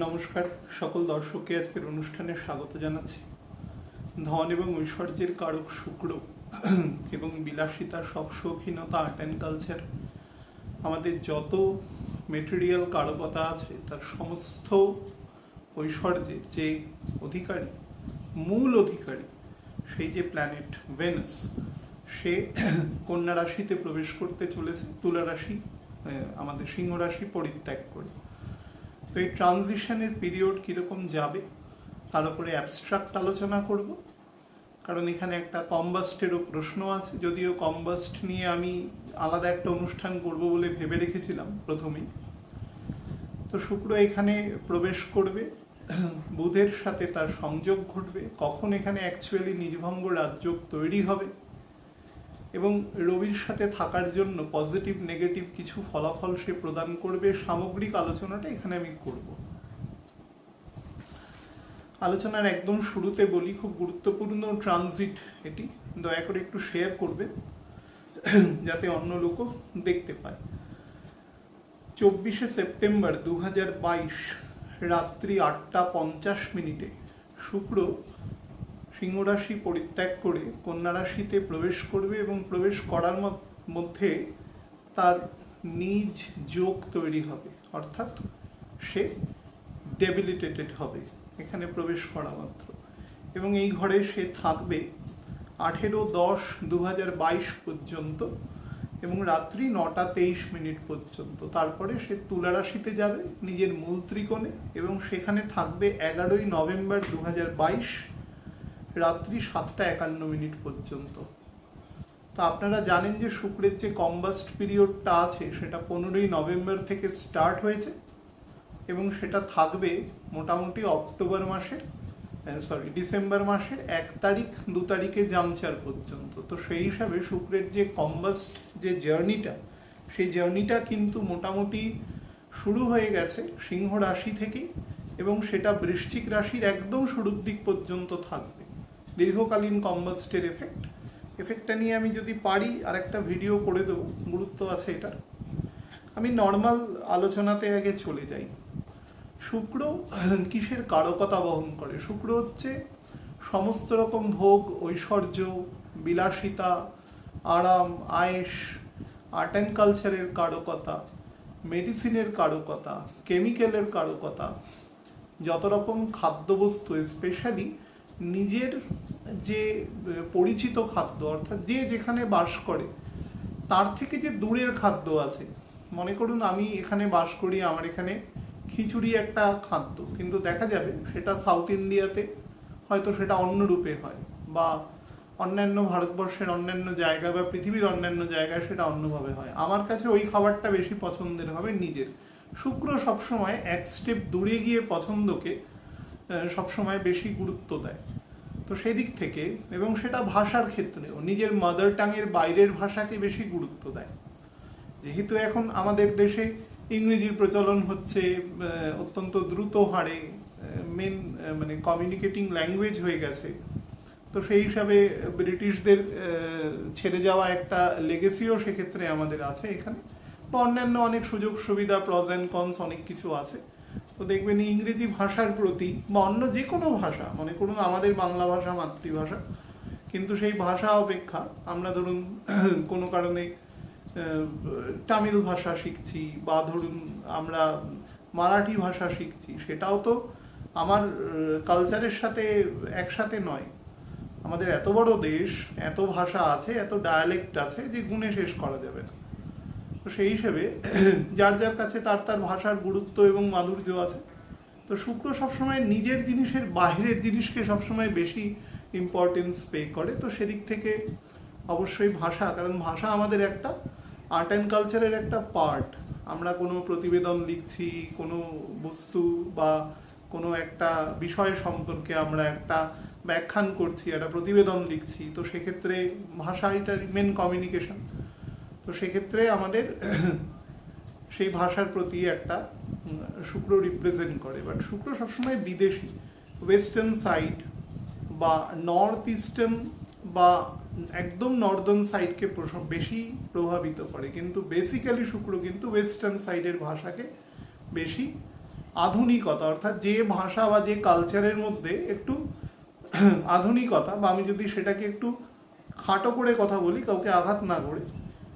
নমস্কার সকল দর্শককে আজকের অনুষ্ঠানে স্বাগত জানাচ্ছি। ধন এবং ঐশ্বর্যের কারক শুক্র এবং বিলাসিতা, শখ শৌখিনতা, আর্ট অ্যান্ড কালচার, আমাদের যত মেটেরিয়াল কারকতা আছে তার সমস্ত ঐশ্বর্যের যে অধিকারী, মূল অধিকারী, সেই যে প্ল্যানেট ভেনাস, সে কন্যা রাশিতে প্রবেশ করতে চলেছে তুলা রাশি, আমাদের সিংহ রাশি পরিত্যাগ করে। তো এই ট্রানজিশনের পিরিয়ড কীরকম যাবে তার উপরে অ্যাবস্ট্রাক্ট আলোচনা করব, কারণ এখানে একটা কম্বাস্টেরও প্রশ্ন আছে। যদিও কম্বাস্ট নিয়ে আমি আলাদা একটা অনুষ্ঠান করব বলে ভেবে রেখেছিলাম প্রথমেই। তো শুক্র এখানে প্রবেশ করবে, বুধের সাথে তার সংযোগ ঘটবে, কখন এখানে অ্যাকচুয়ালি নিজভঙ্গ রাজযোগ তৈরি হবে এবং রবির সাথে থাকার জন্য পজিটিভ নেগেটিভ কিছু ফলাফল সে প্রদান করবে, সামগ্রিক আলোচনাটা এখানে আমি করব। আলোচনার একদম শুরুতে বলি, খুব গুরুত্বপূর্ণ ট্রানজিট এটি, দয়া করে একটু শেয়ার করবে যাতে অন্য লোকও দেখতে পায়। 24শে সেপ্টেম্বর 2022 রাত্রি 8:50 শুক্র সিংহ রাশি পরিত্যাগ করে কন্যা রাশিতে প্রবেশ করবে এবং প্রবেশ করার মধ্যে তার নিজ যোগ তৈরি হবে, অর্থাৎ সে ডেবিলিটেটেড হবে এখানে প্রবেশ করা মাত্র। এবং এই ঘরে সে থাকবে 18-10-2022 পর্যন্ত এবং রাত্রি 9:23 পর্যন্ত। তারপরে সে তুলা রাশিতে যাবে নিজের মূল ত্রিকোণে এবং সেখানে থাকবে 11ই নভেম্বর 2022 রাত্রি 7:51 পর্যন্ত। তো আপনারা জানেন যে শুক্রের যে কম্বাস্ট পিরিয়ডটা আছে সেটা 15ই নভেম্বর থেকে স্টার্ট হয়েছে এবং সেটা থাকবে মোটামুটি ডিসেম্বর মাসের 1 তারিখ 2 তারিখে জামচার পর্যন্ত। তো সেই হিসাবে শুক্রের যে কম্বাস্ট যে জার্নিটা, সেই জার্নিটা কিন্তু মোটামুটি শুরু হয়ে গেছে সিংহ রাশি থেকেই এবং সেটা বৃশ্চিক রাশির একদম শুরুর দিক পর্যন্ত থাকবে। দীর্ঘকালীন কম্বাস্টের এফেক্টটা নিয়ে আমি যদি পারি আর একটা ভিডিও করে দেবো, গুরুত্ব আছে এটার। আমি নর্মাল আলোচনাতে আগে চলে যাই। শুক্র কিসের কারকতা বহন করে? শুক্র হচ্ছে সমস্ত রকম ভোগ, ঐশ্বর্য, বিলাসিতা, আরাম, আয়েশ, আর্ট অ্যান্ড কালচারের কারকতা, মেডিসিনের কারকতা, কেমিক্যালের কারকতা, যত রকম খাদ্যবস্তু, স্পেশালি নিজের যে পরিচিত খাদ্য, অর্থাৎ যে যেখানে বাস করে তার থেকে যে দূরের খাদ্য আছে। মনে করুন আমি এখানে বাস করি, আমার এখানে খিচুড়ি একটা খাদ্য, কিন্তু দেখা যাবে সেটা সাউথ ইন্ডিয়াতে হয়তো সেটা অন্য রূপে হয়, বা অন্যান্য ভারতবর্ষের অন্যান্য জায়গা বা পৃথিবীর অন্যান্য জায়গায় সেটা অন্যভাবে হয়। আমার কাছে ওই খাবারটা বেশি পছন্দের হবে নিজের। শুক্র সবসময় এক স্টেপ দূরে গিয়ে পছন্দকে সবসময় বেশি গুরুত্ব দেয়। তো সেই দিক থেকে, এবং সেটা ভাষার ক্ষেত্রেও নিজের মাদার টাঙের বাইরের ভাষাকে বেশি গুরুত্ব দেয়। যেহেতু এখন আমাদের দেশে ইংরেজির প্রচলন হচ্ছে অত্যন্ত দ্রুত হারে, মানে কমিউনিকেটিং ল্যাঙ্গুয়েজ হয়ে গেছে, তো সেই হিসাবে ব্রিটিশদের ছেড়ে যাওয়া একটা লেগেসিও সেক্ষেত্রে আমাদের আছে এখানে, বা অন্যান্য অনেক সুযোগ সুবিধা, প্রজ অ্যান্ড কনস অনেক কিছু আছে। তো দেখবেন ইংরেজি ভাষার প্রতি বা অন্য যে কোনো ভাষা, মনে করুন আমাদের বাংলা ভাষা মাতৃভাষা, কিন্তু সেই ভাষা অপেক্ষা আমরা ধরুন কোনো কারণে তামিল ভাষা শিখছি বা ধরুন আমরা মারাঠি ভাষা শিখছি, সেটাও তো আমার কালচারের সাথে একসাথে নয়। আমাদের এত বড় দেশ, এত ভাষা আছে, এত ডায়ালেক্ট আছে যে গুণে শেষ করা যাবে না। তো সেই হিসেবে যার যার কাছে তার তার ভাষার গুরুত্ব এবং মাধুর্য আছে। তো শুক্র সবসময় নিজের জিনিসের বাইরের জিনিসকে সবসময় বেশি ইম্পর্টেন্স পে করে। তো সেদিক থেকে অবশ্যই ভাষা, কারণ ভাষা আমাদের একটা আর্ট অ্যান্ড কালচারের একটা পার্ট। আমরা কোনো প্রতিবেদন লিখছি, কোনো বস্তু বা কোনো একটা বিষয় সম্পর্কে আমরা একটা ব্যাখ্যান করছি, একটা প্রতিবেদন লিখছি, তো সেক্ষেত্রে ভাষা এটা মেন কমিউনিকেশন। তো সেক্ষেত্রে আমাদের সেই ভাষার প্রতি একটা শুক্র রিপ্রেজেন্ট করে। বাট শুক্র সবসময় বিদেশি, ওয়েস্টার্ন সাইড বা নর্থ ইস্টার্ন বা একদম নর্দার্ন সাইডকে বেশি প্রভাবিত করে, কিন্তু বেসিক্যালি শুক্র কিন্তু ওয়েস্টার্ন সাইডের ভাষাকে বেশি আধুনিকতা, অর্থাৎ যে ভাষা বা যে কালচারের মধ্যে একটু আধুনিকতা, বা আমি যদি সেটাকে একটু খাটো করে কথা বলি, কাউকে আঘাত না করে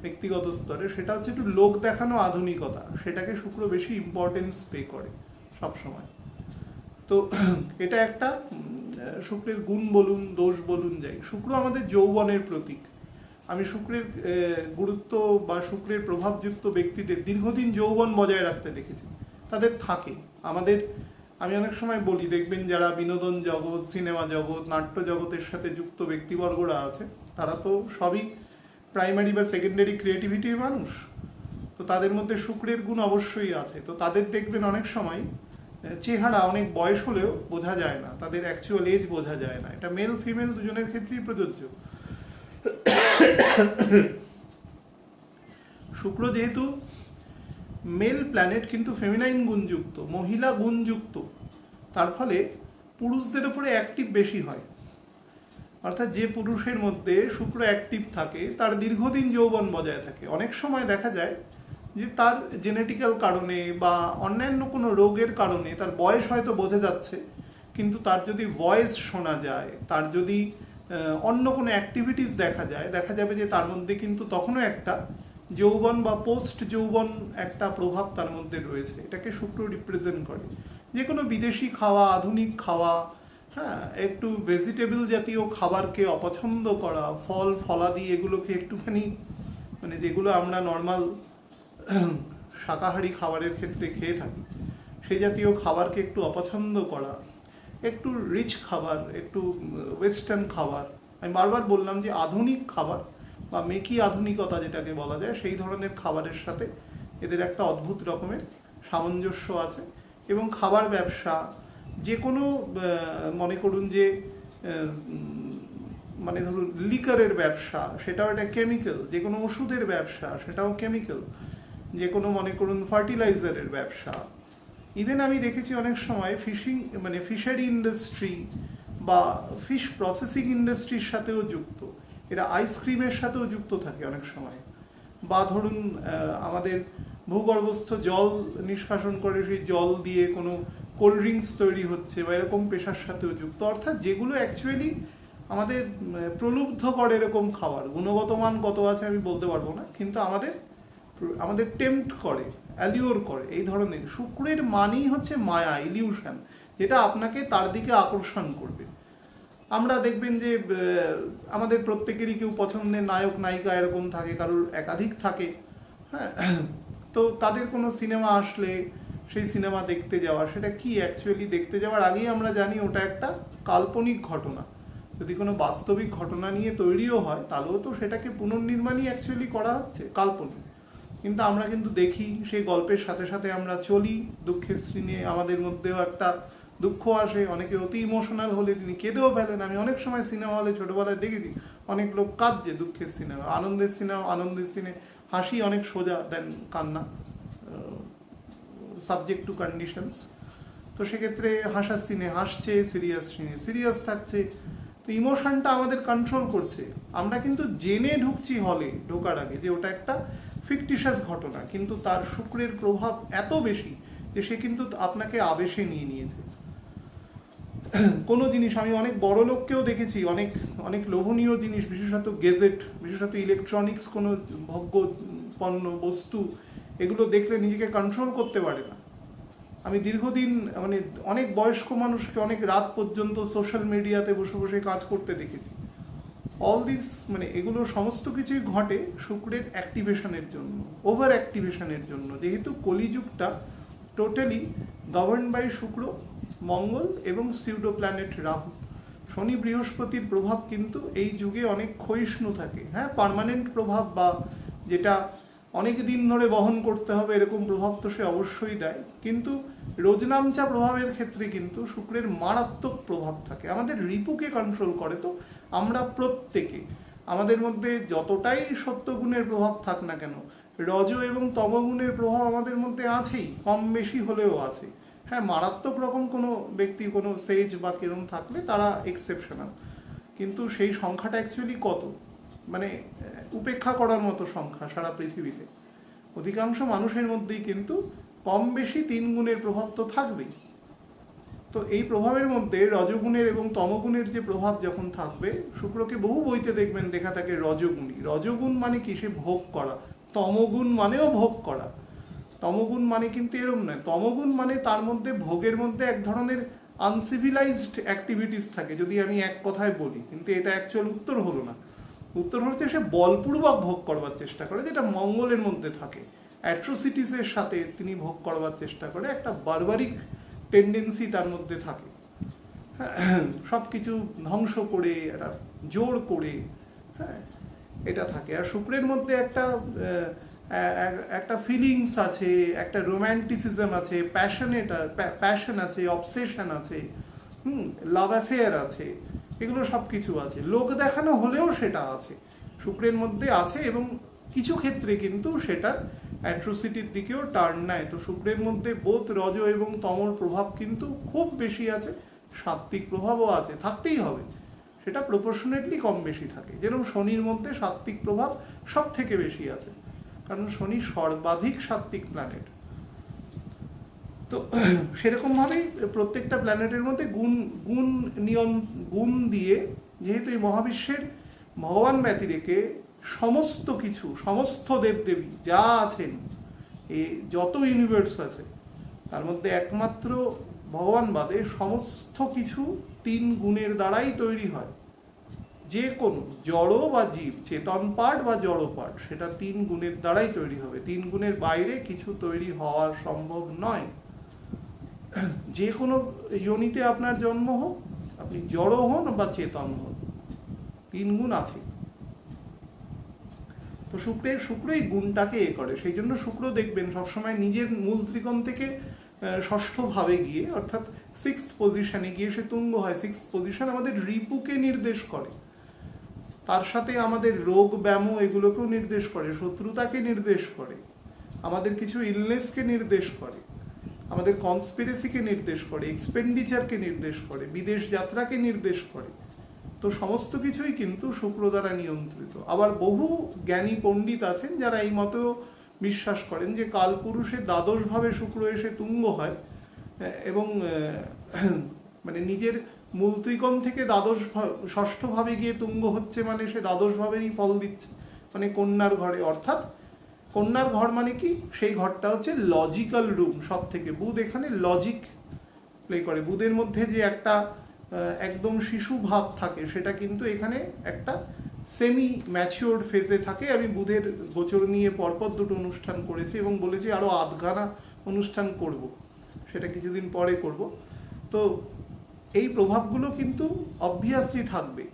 ব্যক্তিগত স্তরে, সেটা হচ্ছে একটু লোক দেখানো আধুনিকতা, সেটাকে শুক্র বেশি ইম্পর্টেন্স পে করে সবসময়। তো এটা একটা শুক্রের গুণ বলুন, দোষ বলুন, যাই। শুক্র আমাদের যৌবনের প্রতীক। আমি শুক্রের গুরুত্ব বা শুক্রের প্রভাবযুক্ত ব্যক্তিদের দীর্ঘদিন যৌবন বজায় রাখতে দেখেছি, তাদের থাকে। আমাদের, আমি অনেক সময় বলি, দেখবেন যারা বিনোদন জগৎ, সিনেমা জগৎ, নাট্য জগতের সাথে যুক্ত ব্যক্তিবর্গরা আছে, তারা তো সবই প্রাইমারি বা সেকেন্ডারি ক্রিয়েটিভিটির মানুষ। তো তাদের মধ্যে শুক্রের গুণ অবশ্যই আছে। তো তাদের দেখবেন অনেক সময় চেহারা অনেক বয়স হলেও বোঝা যায় না, তাদের অ্যাকচুয়াল এজ বোঝা যায় না। এটা মেল ফিমেল দুজনের ক্ষেত্রেই প্রযোজ্য। শুক্র যেহেতু মেল প্ল্যানেট কিন্তু ফেমিনাইন গুণযুক্ত, মহিলা গুণযুক্ত, তার ফলে পুরুষদের উপরে অ্যাক্টিভ বেশি হয়। অর্থাৎ যে পুরুষের মধ্যে শুক্র অ্যাক্টিভ থাকে তার দীর্ঘদিন যৌবন বজায় থাকে। অনেক সময় দেখা যায় যে তার জেনেটিক্যাল কারণে বা অন্যান্য কোনো রোগের কারণে তার বয়স হয়তো বোঝা যাচ্ছে, কিন্তু তার যদি ভয়েস শোনা যায়, তার যদি অন্য কোনো অ্যাক্টিভিটিস দেখা যায়, দেখা যাবে যে তার মধ্যে কিন্তু তখনও একটা যৌবন বা পোস্ট যৌবন একটা প্রভাব তার মধ্যে রয়েছে। এটাকে শুক্র রিপ্রেজেন্ট করে। যে কোনো বিদেশি খাওয়া, আধুনিক খাওয়া, হ্যাঁ, একটু ভেজিটেবল জাতীয় খাবারকে অপছন্দ করা, ফল ফলাদি এগুলোকে একটুখানি, মানে যেগুলো আমরা নর্মাল শাকাহারি খাবারের ক্ষেত্রে খেয়ে থাকি, সেই জাতীয় খাবারকে একটু অপছন্দ করা, একটু রিচ খাবার, একটু ওয়েস্টার্ন খাবার। আমি বারবার বললাম যে আধুনিক খাবার বা মেকি আধুনিকতা যেটাকে বলা যায়, সেই ধরনের খাবারের সাথে এদের একটা অদ্ভুত রকমের সামঞ্জস্য আছে। এবং খাবার ব্যবসা, যে কোনো মনে করুন যে মানে ধরুন লিকারের ব্যবসা, সেটাও একটা কেমিক্যাল। যে কোনো ওষুধের ব্যবসা, সেটাও কেমিক্যাল। যে কোনো মনে করুন ফার্টিলাইজারের ব্যবসা। ইভেন আমি দেখেছি অনেক সময় ফিশিং, মানে ফিশারি ইন্ডাস্ট্রি বা ফিশ প্রসেসিং ইন্ডাস্ট্রির সাথেও যুক্ত। এরা আইসক্রিমের সাথেও যুক্ত থাকে অনেক সময়। বা ধরুন আমাদের ভূগর্ভস্থ জল নিষ্কাশন করে সেই জল দিয়ে কোনো কোল্ড ড্রিঙ্কস তৈরি হচ্ছে, বা এরকম পেশার সাথেও যুক্ত। অর্থাৎ যেগুলো অ্যাকচুয়ালি আমাদের প্রলুব্ধ করে এরকম খাবার, গুণগত মান কত আছে আমি বলতে পারবো না, কিন্তু আমাদের আমাদের টেম্পট করে, অ্যালিওর করে। এই ধরনের শুক্রের মানেই হচ্ছে মায়া, ইলিউশন, যেটা আপনাকে তার দিকে আকর্ষণ করবে। আমরা দেখবেন যে আমাদের প্রত্যেকেরই কেউ পছন্দের নায়ক নায়িকা এরকম থাকে, কারোর একাধিক থাকে, হ্যাঁ। তো তাদের কোনো সিনেমা আসলে সেই সিনেমা দেখতে যাওয়া, সেটা কি অ্যাকচুয়ালি দেখতে যাওয়ার আগেই আমরা জানি ওটা একটা কাল্পনিক ঘটনা। যদি কোনো বাস্তবিক ঘটনা নিয়ে তৈরিও হয়, তাহলেও তো সেটাকে পুনর্নির্মাণই অ্যাকচুয়ালি করা হচ্ছে, কাল্পনিক। কিন্তু আমরা কিন্তু দেখি, সেই গল্পের সাথে সাথে আমরা চলি, দুঃখের স্ক্রিনে আমাদের মধ্যেও একটা দুঃখ আসে। অনেকে অতি ইমোশনাল হলে তিনি কেঁদেও ফেলেন। আমি অনেক সময় সিনেমা হলে ছোটোবেলায় দেখেছি অনেক লোক কাঁদছে দুঃখের সিনেমা। আনন্দের সিনে হাসি অনেক সোজা দেন কান্না, সাবজেক্ট টু কন্ডিশনস। তো সেক্ষেত্রে হাসার সিনে হাসছে, সিরিয়াস সিনে সিরিয়াস থাকছে। তো ইমোশনটা আমাদের কন্ট্রোল করছে। আমরা কিন্তু জেনে ঢুকছি হলে ঢোকার আগে যে ওটা একটা ফিকটিশাস ঘটনা, কিন্তু তার শুক্রের প্রভাব এত বেশি যে সে কিন্তু আপনাকে আবেশে নিয়ে নিয়েছে। কোনো জিনিস, আমি অনেক বড় লোককেও দেখেছি, অনেক অনেক লোভনীয় জিনিস, বিশেষত গেজেট, বিশেষত ইলেকট্রনিক্স, কোনো ভোগ্য পণ্য বস্তু, এগুলো দেখলে নিজেকে কন্ট্রোল করতে পারে না। আমি দীর্ঘদিন, মানে অনেক বয়স্ক মানুষকে অনেক রাত পর্যন্ত সোশ্যাল মিডিয়াতে বসে বসে কাজ করতে দেখেছি। অল দিস, মানে এগুলো সমস্ত কিছুই ঘটে শুক্রের অ্যাক্টিভেশনের জন্য, ওভার অ্যাক্টিভেশনের জন্য। যেহেতু কলিযুগটা টোটালি গভর্ন বাই শুক্র, মঙ্গল এবং সিউডো প্ল্যানেট রাহু। শনি বৃহস্পতির প্রভাব কিন্তু এই যুগে অনেক ক্ষয়িষ্ণু থাকে। হ্যাঁ, পার্মানেন্ট প্রভাব বা যেটা অনেক দিন ধরে বহন করতে হবে এরকম প্রভাব তো সে অবশ্যই দেয়, কিন্তু রোজনামচা প্রভাবের ক্ষেত্রে কিন্তু শুক্রের মারাত্মক প্রভাব থাকে। আমাদের রিপুকে কন্ট্রোল করে। তো আমরা প্রত্যেকে, আমাদের মধ্যে যতটাই সত্যগুণের প্রভাব থাক না কেন, রজ এবং তমগুণের প্রভাব আমাদের মধ্যে আছেই, কম বেশি হলেও আছে। হ্যাঁ, মারাত্মক রকম কোনো ব্যক্তি, কোনো সেজ বা কিরম থাকলে তারা এক্সেপশনাল, কিন্তু সেই সংখ্যাটা অ্যাকচুয়ালি কত, মানে উপেক্ষা করার মতো সংখ্যা সারা পৃথিবীতে। অধিকাংশ মানুষের মধ্যেই কিন্তু কম বেশি 3 গুণের প্রভাব তো থাকবেই। তো এই প্রভাবের মধ্যে রজগুণের এবং তমগুণের যে প্রভাব যখন থাকবে, শুক্রকে বহু বইতে দেখবেন লেখা থাকে রজগুণী। রজগুণ মানে কি? সে ভোগ করা। তমগুণ মানেও ভোগ করা। তমগুণ মানে কিন্তু এরম নয়। তমগুণ মানে তার মধ্যে ভোগের মধ্যে এক ধরনের আনসিভিলাইজড অ্যাক্টিভিটিস থাকে, যদি আমি এক কথায় বলি, কিন্তু এটা অ্যাকচুয়াল উত্তর হলো না। উত্তর হচ্ছে সে বলপূর্বক ভোগ করবার চেষ্টা করে, যেটা মঙ্গলের মধ্যে থাকে। অ্যাট্রোসিটিসের সাথে তিনি ভোগ করবার চেষ্টা করে, একটা বারবারিক টেন্ডেন্সি তার মধ্যে থাকে, সব কিছু ধ্বংস করে, একটা জোর করে, হ্যাঁ, এটা থাকে। আর শুক্রের মধ্যে একটা ফিলিংস আছে, একটা রোম্যান্টিসিজম আছে, প্যাশন আছে, অবসেশন আছে, লাভ অ্যাফেয়ার আছে, এগুলো সব কিছু আছে। লোক দেখানো হলেও সেটা আছে, শুক্রের মধ্যে আছে, এবং কিছু ক্ষেত্রে কিন্তু সেটার অ্যাট্রোসিটির দিকেও টার্ন নেয়। তো শুক্রের মধ্যে বোধ রজ এবং তমর প্রভাব কিন্তু খুব বেশি আছে, সাত্ত্বিক প্রভাবও আছে, থাকতেই হবে, সেটা প্রপোর্শনেটলি কম বেশি থাকে। যেরকম শনির মধ্যে সাত্ত্বিক প্রভাব সব থেকে বেশি আছে, কারণ শনি সর্বাধিক সাত্ত্বিক প্ল্যানেট। তো সেরকমভাবেই প্রত্যেকটা প্ল্যানেটের মধ্যে গুণ দিয়ে, যেহেতু এই মহাবিশ্বের ভগবান ব্যতিরেকে সমস্ত কিছু, সমস্ত দেবদেবী যা আছেন, এই যত ইউনিভার্স আছে, তার মধ্যে একমাত্র ভগবান বাদে সমস্ত কিছু 3 গুণের দ্বারাই তৈরি হয়। যে কোনো জড় বা জীব, চেতন পার্ট বা জড় পার্ট, সেটা 3 গুণের দ্বারাই তৈরি হবে। 3 গুণের বাইরে কিছু তৈরি হওয়া সম্ভব নয়। যে কোনো যোনিতে আপনার জন্ম হোক, আপনি জড় হন বা চেতন হন, 3 গুণ আছে। তো শুক্রই গুণটাকে করে। সেই জন্য শুক্র দেখবেন সবসময় নিজের মূল ত্রিকোণ থেকে 6ষ্ঠ ভাবে গিয়ে, অর্থাৎ 6th পজিশনে গিয়ে সে তুঙ্গ হয়। 6th পজিশন আমাদের রিপুকে নির্দেশ করে, তার সাথে আমাদের রোগ ব্যাম এগুলোকেও নির্দেশ করে, শত্রুতাকে নির্দেশ করে, আমাদের কিছু ইলনেসকে নির্দেশ করে, আমাদের কনস্পিরেসিকে নির্দেশ করে, এক্সপেন্ডিচারকে নির্দেশ করে, বিদেশ যাত্রাকে নির্দেশ করে। তো সমস্ত কিছুই কিন্তু শুক্র দ্বারা নিয়ন্ত্রিত। আবার বহু জ্ঞানী পণ্ডিত আছেন যারা এই মতেও বিশ্বাস করেন যে কালপুরুষে 12 ভাবে শুক্র এসে তুঙ্গ হয়, এবং মানে নিজের মূল ত্রিকোণ থেকে 6ষ্ঠ ভাবে গিয়ে তুঙ্গ হচ্ছে, মানে সে 12 ভাবেরই ফল দিচ্ছে, মানে কন্যার ঘরে। অর্থাৎ কন্যার ঘর মানে কি? সেই ঘরটা হচ্ছে লজিক্যাল রুম সব থেকে। বুধ এখানে লজিক প্লে করে। বুধের মধ্যে যে একটা একদম শিশু ভাব থাকে, সেটা কিন্তু এখানে একটা সেমি ম্যাচিওর্ড ফেজে থাকে। আমি বুধের গোচর নিয়ে পরপর 2টো অনুষ্ঠান করেছি এবং বলেছি আরও আধখানা অনুষ্ঠান করব, সেটা কিছুদিন পরে করব। তো এই প্রভাবগুলো কিন্তু অবভিয়াসলি থাকবে।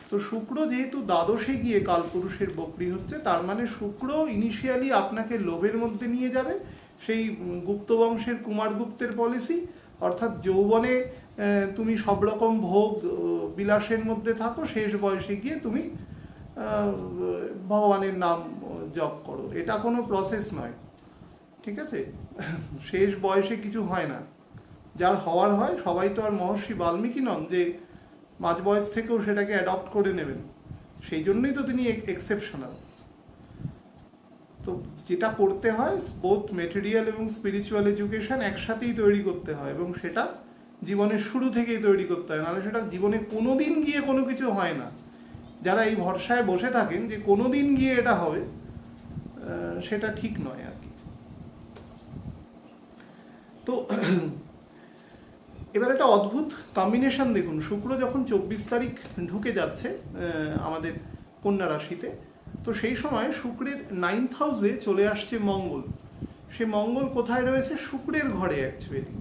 তো শুক্র যেহেতু দ্বাদশে গিয়ে কালপুরুষের বক্রী হচ্ছে, তার মানে শুক্র ইনিশিয়ালি আপনাকে লোভের মধ্যে নিয়ে যাবে, সেই গুপ্ত বংশের কুমারগুপ্তের পলিসি, অর্থাৎ যৌবনে তুমি সব রকম ভোগ বিলাসের মধ্যে থাকো, শেষ বয়সে গিয়ে তুমি ভগবানের নাম জপ করো। এটা কোনো প্রসেস নয়, ঠিক আছে? শেষ বয়সে কিছু হয় না, যার হওয়ার হয়। সবাই তো আর মহর্ষি বাল্মীকি নন যে মাঝ বয়স থেকেও সেটাকে অ্যাডপ্ট করে নেবেন। সেই জন্যই তো তিনি এক্সেপশনাল। তো যেটা করতে হয়, বোথ মেটেরিয়াল এবং স্পিরিচুয়াল এডুকেশন একসাথেই তৈরি করতে হয়, এবং সেটা জীবনের শুরু থেকেই তৈরি করতে হয়, নাহলে সেটা জীবনে কোনো দিন গিয়ে কোনো কিছু হয় না। যারা এই ভরসায় বসে থাকেন যে কোনো দিন গিয়ে এটা হবে, সেটা ঠিক নয় আর কি। তো এবার একটা অদ্ভুত কম্বিনেশন দেখুন। শুক্র যখন 24 তারিখ ঢুকে যাচ্ছে আমাদের কন্যা রাশিতে, তো সেই সময় শুক্রের 9th হাউসে চলে আসছে মঙ্গল। সে মঙ্গল কোথায় রয়েছে? শুক্রের ঘরে অ্যাকচুয়ালি,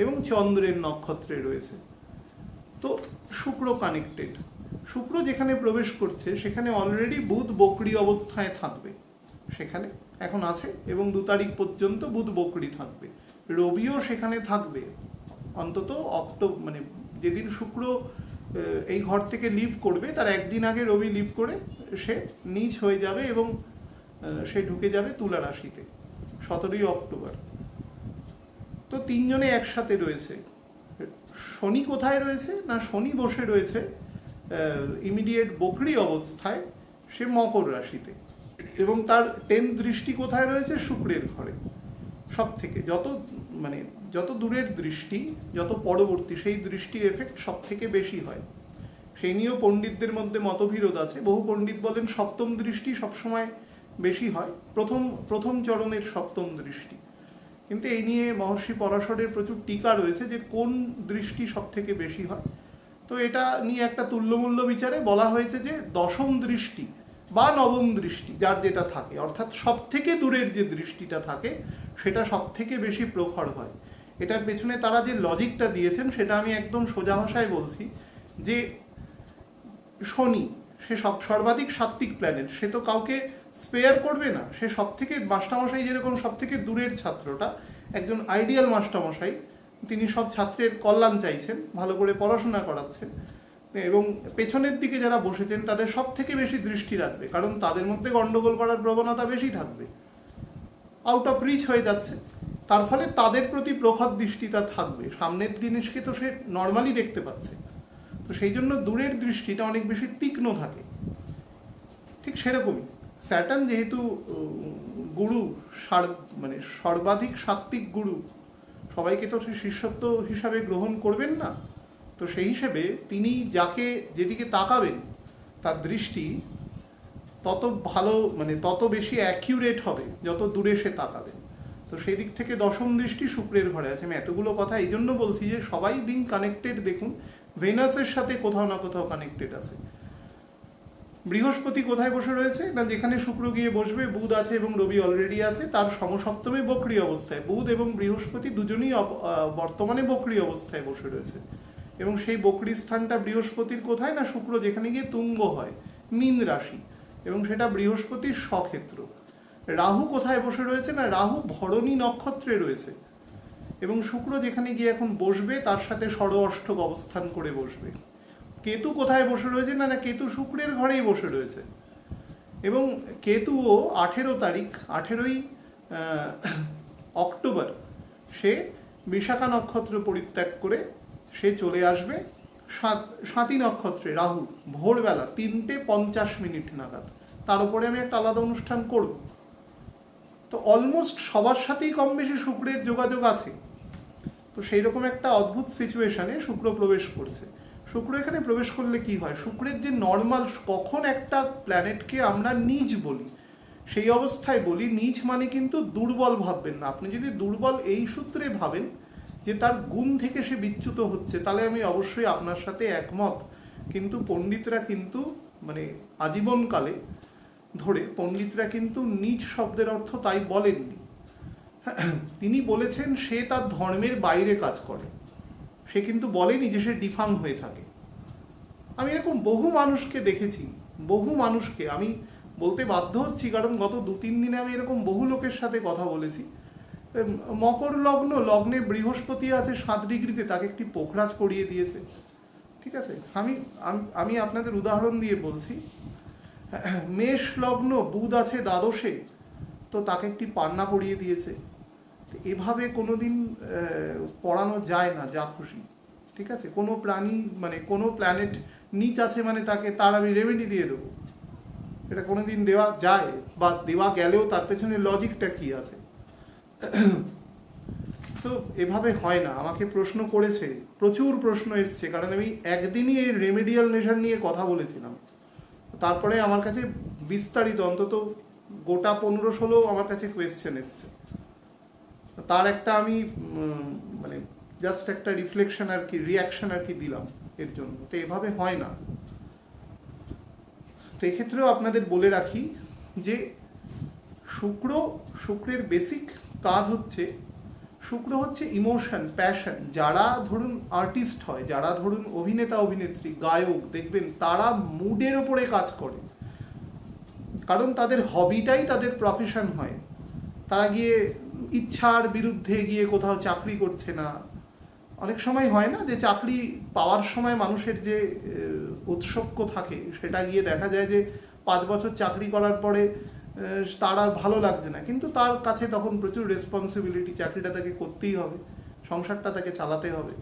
এবং চন্দ্রের নক্ষত্রে রয়েছে। তো শুক্র কানেক্টেড। শুক্র যেখানে প্রবেশ করছে সেখানে অলরেডি বুধ বকরি অবস্থায় থাকবে, সেখানে এখন আছে, এবং 2 তারিখ পর্যন্ত বুধ বকরি থাকবে। রবিও সেখানে থাকবে অন্তত মানে যেদিন শুক্র এই ঘর থেকে লিভ করবে তার একদিন আগে রবি লিভ করে সে নিচ হয়ে যাবে, এবং সে ঢুকে যাবে তুলা রাশিতে 17ই অক্টোবর। তো 3 জনে একসাথে রয়েছে। শনি কোথায় রয়েছে না? শনি বসে রয়েছে ইমিডিয়েট বকরি অবস্থায়, সে মকর রাশিতে, এবং তার 10th দৃষ্টি কোথায় রয়েছে? শুক্রের ঘরে। সব থেকে মানে যত দূরের দৃষ্টি, যত পরবর্তী, সেই দৃষ্টির এফেক্ট সব থেকে বেশি হয়। সেই নিয়েও পণ্ডিতদের মধ্যে মতবিরোধ আছে। বহু পণ্ডিত বলেন সপ্তম দৃষ্টি সবসময় বেশি হয়, প্রথম চরণের সপ্তম দৃষ্টি। কিন্তু এই নিয়ে মহর্ষি পরাশরের প্রচুর টিকা রয়েছে যে কোন দৃষ্টি সব থেকে বেশি হয়। তো এটা নিয়ে একটা তুল্যমূল্য বিচারে বলা হয়েছে যে দশম দৃষ্টি বা নবম দৃষ্টি, যার যেটা থাকে, অর্থাৎ সব থেকে দূরের যে দৃষ্টিটা থাকে সেটা সব থেকে বেশি প্রখর হয়। এটার পেছনে তারা যে লজিকটা দিয়েছেন সেটা আমি একদম সোজা ভাষায় বলছি যে শনি সে সর্বাধিক সাত্ত্বিক প্ল্যানেট, সে তো কাউকে স্পেয়ার করবে না। সে সব থেকে, মাস্টারমশাই যেরকম সব থেকে দূরের ছাত্রটা, একজন আইডিয়াল মাস্টারমশাই, তিনি সব ছাত্রের কল্যাণ চাইছেন, ভালো করে পড়াশোনা করাচ্ছেন, এবং পেছনের দিকে যারা বসেছেন তাদের সব থেকে বেশি দৃষ্টি রাখবে, কারণ তাদের মধ্যে গন্ডগোল করার প্রবণতা বেশি থাকবে, আউট অফ রিচ হয়ে যাচ্ছে। তার ফলে তাদের প্রতি প্রখর দৃষ্টিটা থাকবে, সামনের জিনিসকে তো সে নর্মালি দেখতে পাচ্ছে, তো সেই জন্য দূরের দৃষ্টিটা অনেক বেশি তীক্ষ্ণ থাকে। ঠিক সেরকমই স্যাটার্ন যেহেতু গুরু, মানে সর্বাধিক সাত্ত্বিক গুরু, সবাইকে তো সে শিষ্যত্ব হিসাবে গ্রহণ করবেন না, তো সেই হিসেবে তিনি যাকে যেদিকে তাকাবেন তার দৃষ্টি তত ভালো, মানে তত বেশি অ্যাকিউরেট হবে যত দূরে সে তাকাবেন। তো সেই দিক থেকে দশম দৃষ্টি শুক্রের ঘরে আছে। আমি এতগুলো কথা এই জন্য বলছি যে সবাই বিং কানেক্টেড। দেখুন ভেনাসের সাথে কোথাও না কোথাও কানেক্টেড আছে। বৃহস্পতি কোথায় বসে রয়েছে না, যেখানে শুক্র গিয়ে বসবে, বুধ আছে এবং রবি অলরেডি আছে, তার সমসপ্তমে বক্রী অবস্থায়। বুধ এবং বৃহস্পতি দুজনেই বর্তমানে বক্রী অবস্থায় বসে রয়েছে, এবং সেই বক্রী স্থানটা বৃহস্পতির কোথায় না, শুক্র যেখানে গিয়ে তুঙ্গ হয়, মীন রাশি, এবং সেটা বৃহস্পতির স্বক্ষেত্র। রাহু কোথায় বসে রয়েছে না, রাহু ভরণী নক্ষত্রে রয়েছে, এবং শুক্র যেখানে গিয়ে এখন বসবে তার সাথে ষড় অষ্টক অবস্থান করে বসবে। কেতু কোথায় বসে রয়েছে না, কেতু শুক্রের ঘরেই বসে রয়েছে, এবং কেতুও 18ই অক্টোবর সে বিশাখা নক্ষত্র পরিত্যাগ করে সে চলে আসবে স্বাতী নক্ষত্রে, রাহু ভোরবেলা 3:50 নাগাদ। তার উপরে আমি একটা আলাদা অনুষ্ঠান করব। তো অলমোস্ট সবার সাথেই কম বেশি শুক্রের যোগাযোগ আছে। তো সেই রকম একটা অদ্ভুত সিচুয়েশনে শুক্র প্রবেশ করছে। শুক্র এখানে প্রবেশ করলে কি হয়, শুক্রের যে নর্মাল, কখন একটা প্ল্যানেটকে আমরা নীচ বলি, সেই অবস্থায় বলি নীচ মানে কিন্তু দুর্বল ভাববেন না। আপনি যদি দুর্বল এই সূত্রে ভাবেন যে তার গুণ থেকে সে বিচ্যুত হচ্ছে, তাহলে আমি অবশ্যই আপনার সাথে একমত। কিন্তু পণ্ডিতরা কিন্তু, মানে আজীবনকালে ধরে পণ্ডিতরা কিন্তু নীচ শব্দের অর্থ তাই বলেননি। তিনি বলেছেন সে তার ধর্মের বাইরে কাজ করে, সে কিন্তু বলেনি যে সে ডিফার্ম হয়ে থাকে। আমি এরকম বহু মানুষকে দেখেছি, বহু মানুষকে আমি বলতে বাধ্য হচ্ছি, কারণ গত 2-3 দিনে আমি এরকম বহু লোকের সাথে কথা বলেছি। মকর লগ্নে বৃহস্পতি আছে 7 ডিগ্রিতে, তাকে একটি পোখরাজ পড়িয়ে দিয়েছে। ঠিক আছে, আমি আপনাদের উদাহরণ দিয়ে বলছি। মেষ লগ্ন বুধ আছে দ্বাদশে, তো তাকে একটি পান্না পড়িয়ে দিয়েছে। এভাবে কোনোদিন পড়ানো যায় না যা খুশি। ঠিক আছে, কোনো প্রাণী, মানে কোনো প্ল্যানেট নিচ আছে মানে তার আমি রেমেডি দিয়ে দেবো, এটা কোনোদিন দেওয়া যায়? বা দেওয়া গেলেও তার পেছনে লজিকটা কি আছে? তো এভাবে হয় না। আমাকে প্রশ্ন করেছে, প্রচুর প্রশ্ন এসছে, কারণ আমি একদিনই এই রেমেডিয়াল মেজার নিয়ে কথা বলেছিলাম। তারপরে আমার কাছে বিস্তারিত অন্তত গোটা 15-16 আমার কাছে কোয়েশ্চেন এসছে। তার একটা আমি মানে জাস্ট একটা রিফ্লেকশন আর কি, রিয়াকশন আর কি দিলাম এর জন্য। তো এভাবে হয় না। তো এক্ষেত্রেও আপনাদের বলে রাখি যে শুক্রের বেসিক কাজ হচ্ছে, শুক্র হচ্ছে ইমোশন, প্যাশন। যারা ধরুন আর্টিস্ট হয়, যারা ধরুন অভিনেতা অভিনেত্রী, গায়ক, দেখবেন তারা মুডের ওপরে কাজ করে, কারণ তাদের হবিটাই তাদের প্রফেশন হয়। তারা গিয়ে ইচ্ছার বিরুদ্ধে গিয়ে কোথাও চাকরি করছে না। অনেক সময় হয় না যে চাকরি পাওয়ার সময় মানুষের যে উৎসুক থাকে, সেটা গিয়ে দেখা যায় যে 5 বছর চাকরি করার পরে তার আর ভালো লাগছে না, কিন্তু তার কাছে তখন প্রচুর রেসপন্সিবিলিটি, চাকরিটা তাকে করতেই হবে, সংসারটা তাকে চালাতে হবে।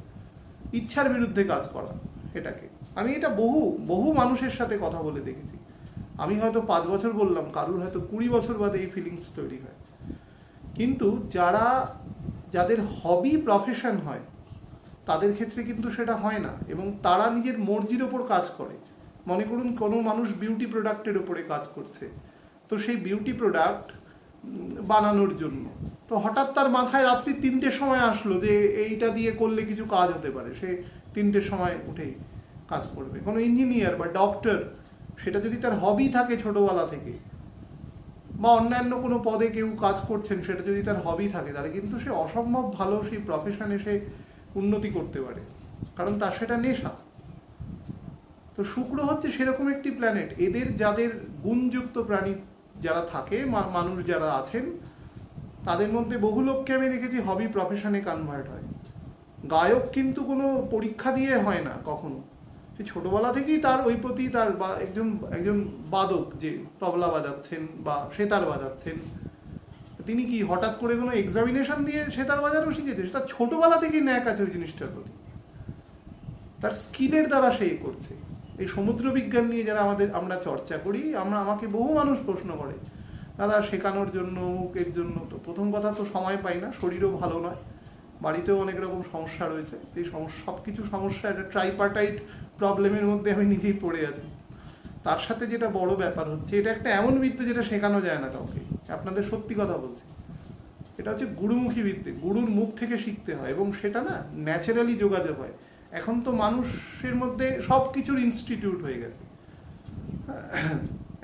ইচ্ছার বিরুদ্ধে কাজ করা, এটাকে আমি এটা বহু মানুষের সাথে কথা বলে দেখেছি। আমি হয়তো 5 বছর বললাম, কারুর হয়তো 20 বছর বাদে এই ফিলিংস তৈরি হয়। কিন্তু যাদের হবি প্রফেশন হয় তাদের ক্ষেত্রে কিন্তু সেটা হয় না, এবং তারা নিজের মর্জির ওপর কাজ করে। মনে করুন কোনো মানুষ বিউটি প্রোডাক্টের ওপরে কাজ করছে, তো সেই বিউটি প্রোডাক্ট বানানোর জন্য তো হঠাৎ তার মাথায় রাত্রি 3টের সময় আসলো যে এইটা দিয়ে করলে কিছু কাজ হতে পারে, সে 3টের সময় উঠেই কাজ করবে। কোনো ইঞ্জিনিয়ার বা ডক্টর, সেটা যদি তার হবি থাকে ছোটোবেলা থেকে, বা অন্যান্য কোনো পদে কেউ কাজ করছেন, সেটা যদি তার হবি থাকে, তাহলে কিন্তু সে অসম্ভব ভালো সেই প্রফেশনে সে উন্নতি করতে পারে, কারণ তার সেটা নেশা। তো শুক্র হচ্ছে সেরকম একটি প্ল্যানেট। এদের যাদের গুণযুক্ত প্রাণী যারা থাকে, মানুষ যারা আছেন, তাদের মধ্যে বহু লোককে আমি দেখেছি হবি প্রফেশনে কনভার্ট হয়। গায়ক কিন্তু কোনো পরীক্ষা দিয়ে হয় না কখনো, সে ছোটোবেলা থেকেই তার ওই প্রতি তার, বা একজন বাদক যে তবলা বাজাচ্ছেন বা সেতার বাজাচ্ছেন, তিনি কি হঠাৎ করে কোনো এক্সামিনেশন দিয়ে সেতার বাজারও শিখেছে? তার ছোটোবেলা থেকেই ন্যাক আছে ওই জিনিসটার প্রতি, তার স্কিলের দ্বারা সে করছে। এই সমুদ্র বিজ্ঞান নিয়ে যারা আমরা চর্চা করি, আমাকে বহু মানুষ প্রশ্ন করে, দাদা শেখানোর জন্য, মুখের জন্য। তো প্রথম কথা তো সময় পাই না, শরীরও ভালো নয়, বাড়িতেও অনেক রকম সমস্যা রয়েছে। এই সব কিছু সমস্যা, একটা ট্রাইপার্টাইট প্রবলেমের মধ্যে আমি নিজেই পড়ে আছি। তার সাথে যেটা বড় ব্যাপার হচ্ছে, এটা একটা এমন বিদ্যে যেটা শেখানো যায় না কাউকে, আপনাদের সত্যি কথা বলছি। এটা হচ্ছে গুরুমুখী বিদ্যে, গুরুর মুখ থেকে শিখতে হয়, এবং সেটা না ন্যাচারালি যোগাযোগ হয়। এখন তো মানুষের মধ্যে সব কিছুর ইনস্টিটিউট হয়ে গেছে,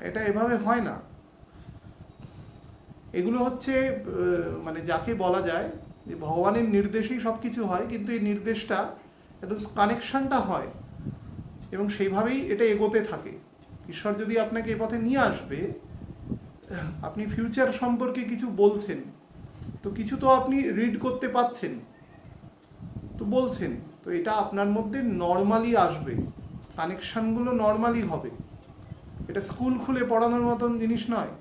এটা এভাবে হয় না। এগুলো হচ্ছে মানে যাকে বলা যায় যে ভগবানের নির্দেশেই সব কিছু হয়, কিন্তু এই নির্দেশটা একদম কানেকশানটা হয়, এবং সেইভাবেই এটা এগোতে থাকে। ঈশ্বর যদি আপনাকে এ পথে নিয়ে আসবে, আপনি ফিউচার সম্পর্কে কিছু বলছেন, তো কিছু তো আপনি রিড করতে পাচ্ছেন, তো বলছেন, তো এটা আপনার মধ্যে নর্মালি আসবে, কানেকশানগুলো নর্মালি হবে। এটা স্কুল খুলে পড়ানোর মতন জিনিস নয়।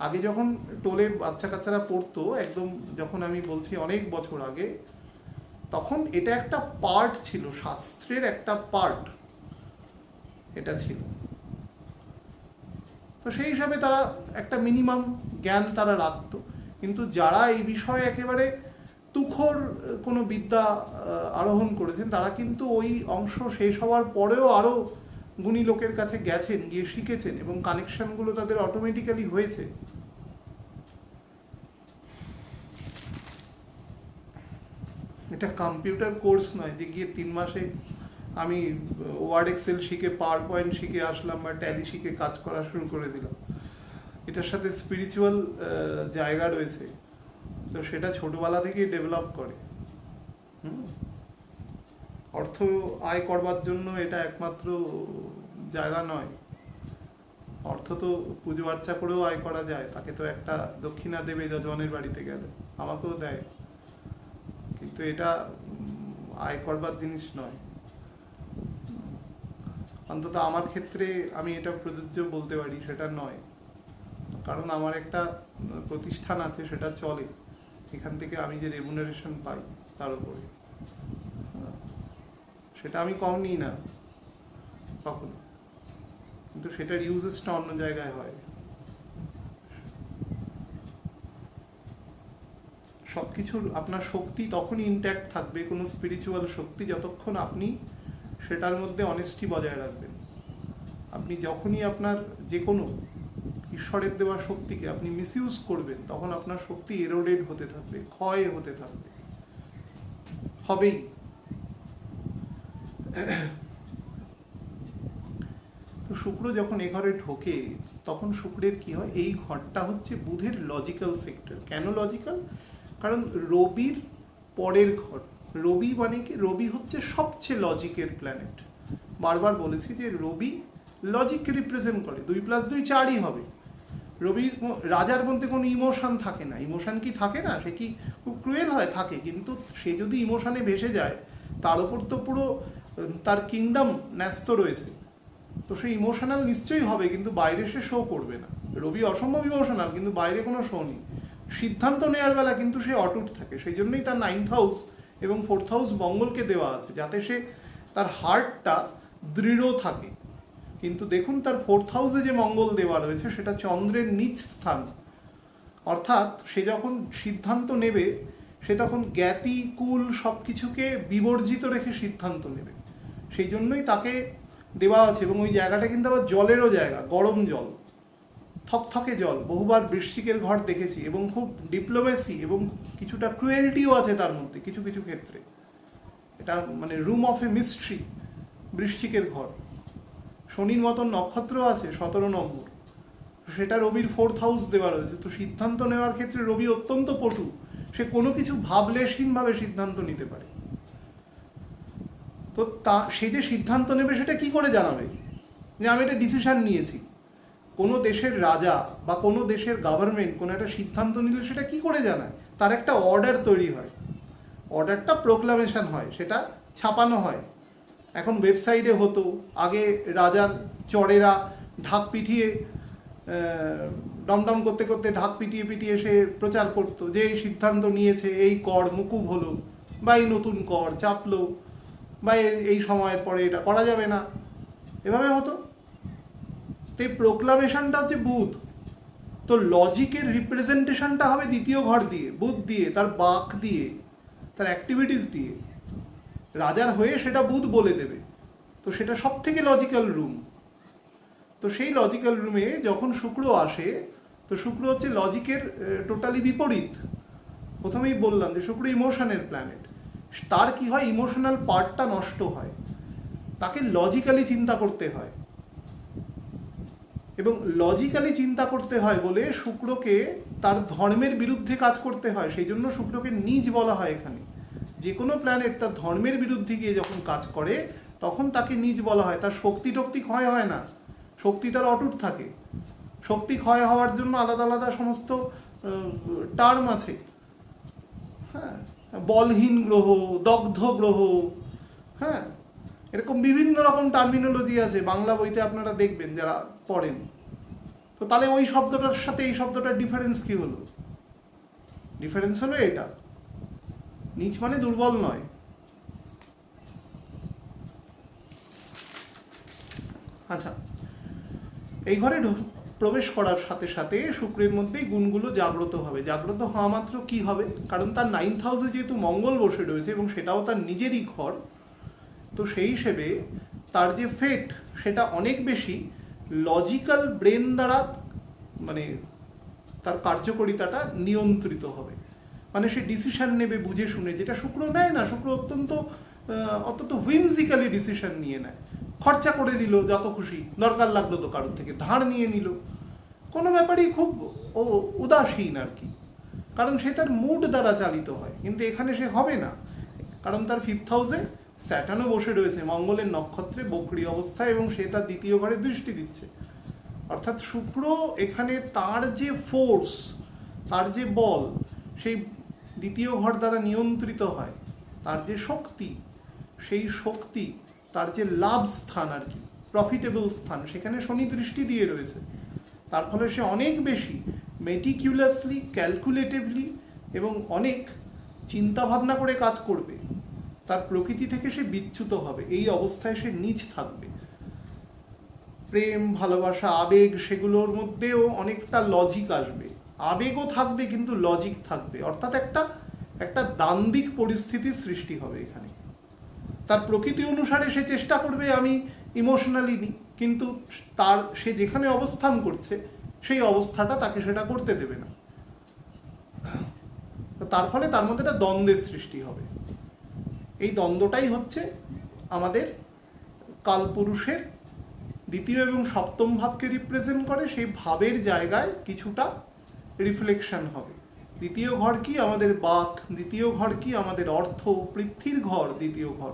আগে যখন টোলে বাচ্চা কাচ্চারা পড়তো, একদম যখন আমি বলছি অনেক বছর আগে, তখন এটা একটা পার্ট ছিল, শাস্ত্রের একটা পার্ট এটা ছিল। তো সেই হিসাবে তারা একটা মিনিমাম জ্ঞান তারা রাখতো। কিন্তু যারা এই বিষয়ে একেবারে তুখর কোনো বিদ্যা আরোহণ করেছেন, তারা কিন্তু ওই অংশ শেষ হওয়ার পরেও আরও গুণী লোকের কাছে গেছেন, গিয়ে শিখেছেন, এবং কানেকশানগুলো তাদের অটোমেটিক্যালি হয়েছে। এটা কম্পিউটার কোর্স নয় যে গিয়ে 3 মাসে আমি ওয়ার্ড এক্সেল শিখে, পাওয়ার পয়েন্ট শিখে আসলাম, বা ট্যালি শিখে কাজ করা শুরু করে দিলাম। এটার সাথে স্পিরিচুয়াল জায়গা রয়েছে, তো সেটা ছোটোবেলা থেকেই ডেভেলপ করে। অর্থ আয় করবার জন্য এটা একমাত্র জায়গা নয়। অর্থ তো পুজো আর্চা করেও আয় করা যায়, তাকে তো একটা দক্ষিণা দেবে যজমানের বাড়িতে গেলে, আমাকেও দেয়, কিন্তু এটা আয় করবার জিনিস নয়। অন্তত আমার ক্ষেত্রে আমি এটা প্রযোজ্য বলতে পারি, সেটা নয়, কারণ আমার একটা প্রতিষ্ঠান আছে, সেটা চলে, এখান থেকে আমি যে রেমুনারেশন পাই তার উপরে, সেটা আমি কম নিই না কখনো, কিন্তু সেটার ইউজেসটা অন্য জায়গায় হয়। সব কিছুর আপনার শক্তি তখনই ইনট্যাক্ট থাকবে, কোনো স্পিরিচুয়াল শক্তি, যতক্ষণ আপনি সেটার মধ্যে অনেস্টি বজায় রাখবেন। আপনি যখনই আপনার যে কোনো ঈশ্বরের দেওয়া শক্তিকে আপনি মিসইউজ করবেন, তখন আপনার শক্তি এরোডেড হতে থাকবে, ক্ষয় হতে থাকবে, হবেই। তো শুক্র যখন এ ঘরে ঢোকে, তখন শুক্রের কি হয়, এই ঘরটা হচ্ছে বুধের লজিক্যাল সেক্টর। কেন লজিক্যাল? কারণ রবির পরের ঘর। রবি মানে কি, রবি হচ্ছে সবচেয়ে লজিকের প্ল্যানেট। বারবার বলেছি যে রবি লজিককে রিপ্রেজেন্ট করে, 2+2 4ই হবে। রবির রাজার মধ্যে কোনো ইমোশন থাকে না। ইমোশন কি থাকে না? সে কি খুব ক্রুয়েল হয়? থাকে, কিন্তু সে যদি ইমোশনে ভেসে যায়, তার ওপর তো পুরো তার কিংডম ন্যস্ত রয়েছে, তো সে ইমোশনাল নিশ্চয়ই হবে, কিন্তু বাইরে সে শো করবে না। রবি অসম্ভব ইমোশনাল, কিন্তু বাইরে কোনো শো নেই। সিদ্ধান্ত নেওয়ার বেলা কিন্তু সে অটুট থাকে। সেই জন্যই তার 9th হাউস এবং 4th হাউস মঙ্গলকে দেওয়া আছে, যাতে সে তার হার্টটা দৃঢ় থাকে। কিন্তু দেখুন, তার 4th হাউসে যে মঙ্গল দেওয়া রয়েছে, সেটা চন্দ্রের নিচ স্থান, অর্থাৎ সে যখন সিদ্ধান্ত নেবে সে তখন জ্ঞাতি কুল সব কিছুকে বিবর্জিত রেখে সিদ্ধান্ত নেবে। সেই জন্যই তাকে দেওয়া আছে। এবং ওই জায়গাটা কিন্তু আবার জলেরও জায়গা, গরম জল, থকথকে জল। বহুবার বৃশ্চিকের ঘর দেখেছি এবং খুব ডিপ্লোমেসি এবং কিছুটা ক্রুয়েলটিও আছে তার মধ্যে কিছু কিছু ক্ষেত্রে। এটা মানে রুম অফ এ মিস্ট্রি বৃশ্চিকের ঘর। শনির মতন নক্ষত্র আছে 17 নম্বর, সেটা রবির 4th হাউস দেওয়া রয়েছে। তো সিদ্ধান্ত নেওয়ার ক্ষেত্রে রবি অত্যন্ত পটু, সে কোনো কিছু ভাবলেশহীনভাবে সিদ্ধান্ত নিতে পারে। তো সে যে সিদ্ধান্ত নেবে সেটা কি করে জানাবে যে আমি একটা ডিসিশন নিয়েছি? কোনো দেশের রাজা বা কোনো দেশের গভর্নমেন্ট কোনো একটা সিদ্ধান্ত নিলে সেটা কি করে জানায়? তার একটা অর্ডার তৈরি হয়, অর্ডারটা প্রোক্লামেশন হয়, সেটা ছাপানো হয়। এখন ওয়েবসাইটে হতো, আগে রাজার চরেরা ঢাক পিটিয়ে ডমডম করতে করতে ঢাক পিটিয়ে পিটিয়ে সে প্রচার করতো যে এই সিদ্ধান্ত নিয়েছে, এই কর মুকুব হলো, বা এই নতুন কর চাপলো, বা এই সময়ের পরে এটা করা যাবে না, এভাবে হতো। তো এই প্রোক্লামেশনটা হচ্ছে বুধ। তো লজিকের রিপ্রেজেন্টেশনটা হবে দ্বিতীয় ঘর দিয়ে, বুধ দিয়ে, তার বাক দিয়ে, তার অ্যাক্টিভিটিস দিয়ে। রাজার হয়ে সেটা বুধ বলে দেবে। তো সেটা সব থেকে লজিক্যাল রুম। তো সেই লজিক্যাল রুমে যখন শুক্র আসে, তো শুক্র হচ্ছে লজিকের টোটালি বিপরীত। প্রথমেই বললাম যে শুক্র ইমোশনের প্ল্যানেট। তার কি হয়, ইমোশনাল পার্টটা নষ্ট হয়, তাকে লজিক্যালি চিন্তা করতে হয়। এবং লজিক্যালি চিন্তা করতে হয় বলে শুক্রকে তার ধর্মের বিরুদ্ধে কাজ করতে হয়। সেই জন্য শুক্রকে নীচ বলা হয় এখানে। যে কোনো প্ল্যানেট তার ধর্মের বিরুদ্ধে গিয়ে যখন কাজ করে তখন তাকে নীচ বলা হয়। তার শক্তি টক্তি ক্ষয় হয় না, শক্তি তার অটুট থাকে। শক্তি ক্ষয় হওয়ার জন্য আলাদা আলাদা সমস্ত টার্ম আছে। হ্যাঁ, বলহীন গ্রহ, দগ্ধ গ্রহ, হ্যাঁ, এরকম বিভিন্ন রকম টার্মিনোলজি আছে, বাংলা বইতে আপনারা দেখবেন যারা পড়েন। তো তাহলে ওই শব্দটার সাথে এই শব্দটার ডিফারেন্স কি হলো? ডিফারেন্স হলো এটা, নিচ মানে দুর্বল নয়। আচ্ছা, এই ঘরে প্রবেশ করার সাথে সাথে শুক্রের মধ্যেই গুণগুলো জাগ্রত হবে। জাগ্রত হওয়া মাত্র কি হবে, কারণ তার 9th হাউসে যেহেতু মঙ্গল বসে রয়েছে এবং সেটাও তার নিজেরই ঘর, তো সেই হিসেবে তার যে ফেট সেটা অনেক বেশি লজিক্যাল ব্রেন দ্বারা মানে তার কার্যকরিতাটা নিয়ন্ত্রিত হবে। মানে সে ডিসিশন নেবে বুঝে শুনে, যেটা শুক্র নেয় না। শুক্র অত্যন্ত হুইমজিক্যালি ডিসিশন নিয়ে নেয়। খরচা করে দিল যত খুশি, দরকার লাগলো তো কারোর থেকে ধার নিয়ে নিল, কোনো ব্যাপারেই খুব উদাসীন আর কি, কারণ সে তার মুড দ্বারা চালিত হয়। কিন্তু এখানে সে হবে না, কারণ তার 5th হাউসে স্যাটার্নও বসে রয়েছে মঙ্গলের নক্ষত্রে বকরি অবস্থায়, এবং সে তার দ্বিতীয় ঘরে দৃষ্টি দিচ্ছে। অর্থাৎ শুক্র এখানে তার যে ফোর্স, তার যে বল, সেই দ্বিতীয় ঘর দ্বারা নিয়ন্ত্রিত হয়। তার যে শক্তি, সেই শক্তি, তার যে লাভ স্থান আর কি, প্রফিটেবল স্থান, সেখানে শনি দৃষ্টি দিয়ে রয়েছে। তার ফলে সে অনেক বেশি মেটিকিউলাসলি, ক্যালকুলেটিভলি এবং অনেক চিন্তাভাবনা করে কাজ করবে। তার প্রকৃতি থেকে সে বিচ্যুত হবে, এই অবস্থায় সে নীচ থাকবে। প্রেম, ভালোবাসা, আবেগ, সেগুলোর মধ্যেও অনেকটা লজিক আসবে। আবেগও থাকবে কিন্তু লজিক থাকবে, অর্থাৎ একটা দ্বান্দ্বিক পরিস্থিতির সৃষ্টি হবে এখানে। তার প্রকৃতি অনুসারে সে চেষ্টা করবে আমি ইমোশনালি নিই, কিন্তু সে যেখানে অবস্থান করছে সেই অবস্থাটা তাকে সেটা করতে দেবে না। তার ফলে তার মধ্যে একটা দ্বন্দ্বের সৃষ্টি হবে। এই দ্বন্দ্বটাই হচ্ছে আমাদের কালপুরুষের দ্বিতীয় এবং সপ্তম ভাবকে রিপ্রেজেন্ট করে। সেই ভাবের জায়গায় কিছুটা রিফ্লেকশন হবে। দ্বিতীয় ঘর কি? আমাদের বাক। দ্বিতীয় ঘর কি? আমাদের অর্থ, পৃথ্বীর ঘর দ্বিতীয় ঘর।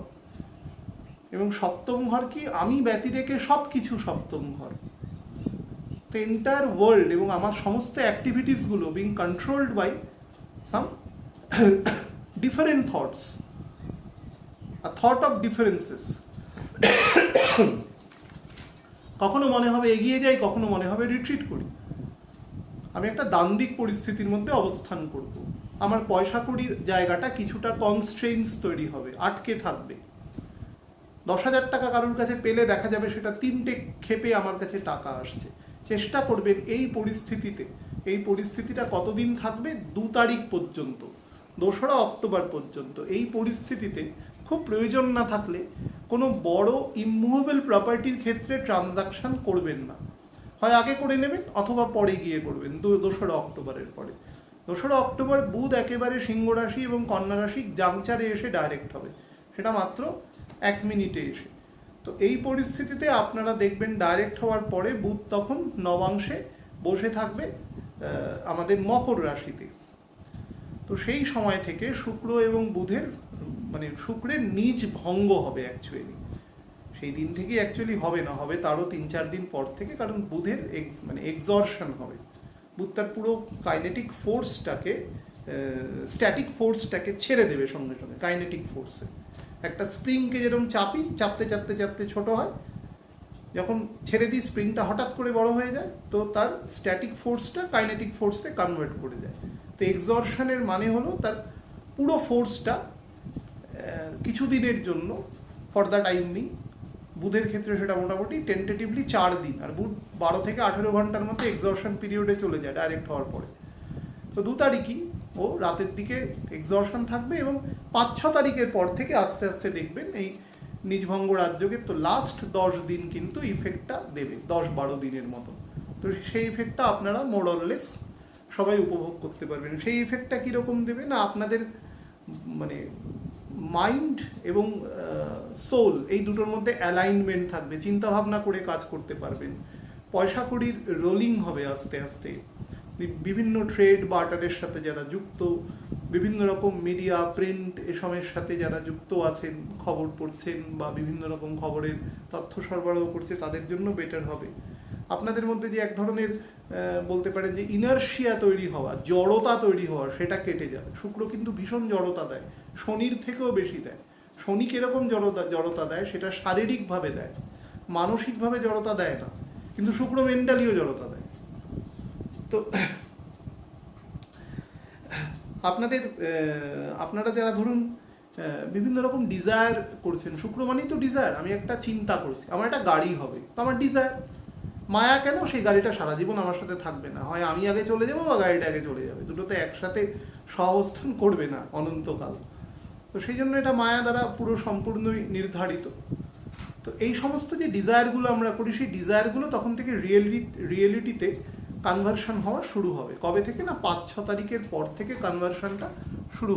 এবং সপ্তম ঘর কি? আমি ব্যতি রেখে সব কিছু সপ্তম ঘর। তো এন্টায়ার ওয়ার্ল্ড এবং আমার সমস্ত অ্যাক্টিভিটিসগুলো being controlled by some different thoughts, a thought of differences. কখনো মনে হবে এগিয়ে যাই, কখনো মনে হবে রিট্রিট করি। আমি একটা দ্বান্দ্বিক পরিস্থিতির মধ্যে অবস্থান করব। আমার পয়সা কড়ির জায়গাটা কিছুটা কনস্ট্রেন্স তৈরি হবে, আটকে থাকবে। 10,000 টাকা কারোর কাছে পেলে দেখা যাবে সেটা 3টে ক্ষেপে আমার কাছে টাকা আসছে। চেষ্টা করবেন এই পরিস্থিতিতে এই পরিস্থিতিটা কতদিন থাকবে? 2 তারিখ পর্যন্ত, 2রা অক্টোবর পর্যন্ত। এই পরিস্থিতিতে খুব প্রয়োজন না থাকলে কোনো বড় ইমুভেবল প্রপার্টির ক্ষেত্রে ট্রানজাকশন করবেন না। হয় আগে করে নেবেন অথবা পরে গিয়ে করবেন 2রা অক্টোবরের পরে। 2রা অক্টোবর বুধ একেবারে সিংহ রাশি এবং কন্যা রাশি জাংচারে এসে ডাইরেক্ট হবে, সেটা মাত্র 1 মিনিটে এসে। তো এই পরিস্থিতিতে আপনারা দেখবেন ডাইরেক্ট হওয়ার পরে বুধ তখন নবাংশে বসে থাকবে আমাদের মকর রাশিতে। তো সেই সময় থেকে শুক্র এবং বুধের মানে শুক্রের নিজ ভঙ্গ হবে অ্যাকচুয়ালি। সেই দিন থেকেই অ্যাকচুয়ালি হবে না, হবে তারও 3-4 দিন পর থেকে, কারণ বুধের এক্সর্শন হবে। বুধ তার পুরো কাইনেটিক ফোর্সটাকে স্ট্যাটিক ফোর্সটাকে ছেড়ে দেবে সঙ্গে সঙ্গে কাইনেটিক ফোর্সে। একটা স্প্রিংকে যেরকম চাপতে চাপতে চাপতে ছোট হয়, যখন ছেড়ে দিই স্প্রিংটা হঠাৎ করে বড় হয়ে যায়, তো তার স্ট্যাটিক ফোর্সটা কাইনেটিক ফোর্সে কনভার্ট করে যায়। তো এক্সর্শনের মানে হলো তার পুরো ফোর্সটা কিছুদিনের জন্য, ফর দ্য টাইম বিং, বুধের ক্ষেত্রে সেটা মোটামুটি টেন্টেটিভলি 4 দিন, আর বুধ 12 থেকে 18 ঘন্টার মধ্যে এক্সর্শন পিরিয়ডে চলে যায় ডাইরেক্ট হওয়ার পরে। তো 2 তারিখই ও রাতের দিকে এক্সর্শন থাকবে এবং 5-6 তারিখের পর থেকে আস্তে আস্তে দেখবেন এই নিজভঙ্গ রাজ্যকে তো লাস্ট 10 দিন কিন্তু ইফেক্টটা দেবে, 10-12 দিনের মতো। তো সেই ইফেক্টটা আপনারা মোরলেস সবাই উপভোগ করতে পারবেন। সেই ইফেক্টটা কীরকম দেবে না, আপনাদের মানে মাইন্ড এবং সোল এই দুটোর মধ্যে অ্যালাইনমেন্ট থাকবে, চিন্তাভাবনা করে কাজ করতে পারবেন। পয়সা কড়ির রোলিং হবে আস্তে আস্তে। বিভিন্ন ট্রেড বার্টারের সাথে যারা যুক্ত, বিভিন্ন রকম মিডিয়া প্রিন্ট এসবের সাথে যারা যুক্ত আছেন, খবর পড়ছেন বা বিভিন্ন রকম খবরের তথ্য সরবরাহ করছে, তাদের জন্য বেটার হবে। আপনাদের মধ্যে যে এক ধরনের বলতে পারেন যে ইনার্শিয়া তৈরি হওয়া, জড়তা তৈরি হওয়া, সেটা কেটে যাবে। শুক্র কিন্তু ভীষণ জড়তা দেয়, শনির থেকেও বেশি দেয়। শনি কীরকম জড়তা দেয় সেটা শারীরিকভাবে দেয়, মানসিকভাবে জড়তা দেয় না, কিন্তু শুক্র মেন্টালিও জড়তা দেয়। তো আপনারা যারা ধরুন বিভিন্ন রকম ডিজায়ার করছেন, শুক্র মানেই তো ডিজায়ার। আমি একটা চিন্তা করছি আমার একটা গাড়ি হবে, তো আমার ডিজায়ার। মায়া কেন? সেই গাড়িটা সারা জীবন আমার সাথে থাকবে না, হয় আমি আগে চলে যাবো বা গাড়িটা আগে চলে যাবে, দুটোতে একসাথে সহাবস্থান করবে না অনন্তকাল। তো সেই জন্য এটা মায়া দ্বারা পুরো সম্পূর্ণই নির্ধারিত। তো এই সমস্ত যে ডিজায়ারগুলো আমরা করি, সেই ডিজায়ারগুলো তখন থেকে রিয়েলিটিতে কনভার্সন হওয়া শুরু হবে। কবে থেকে? না 5-6 তারিখের পর থেকে কনভার্সনটা শুরু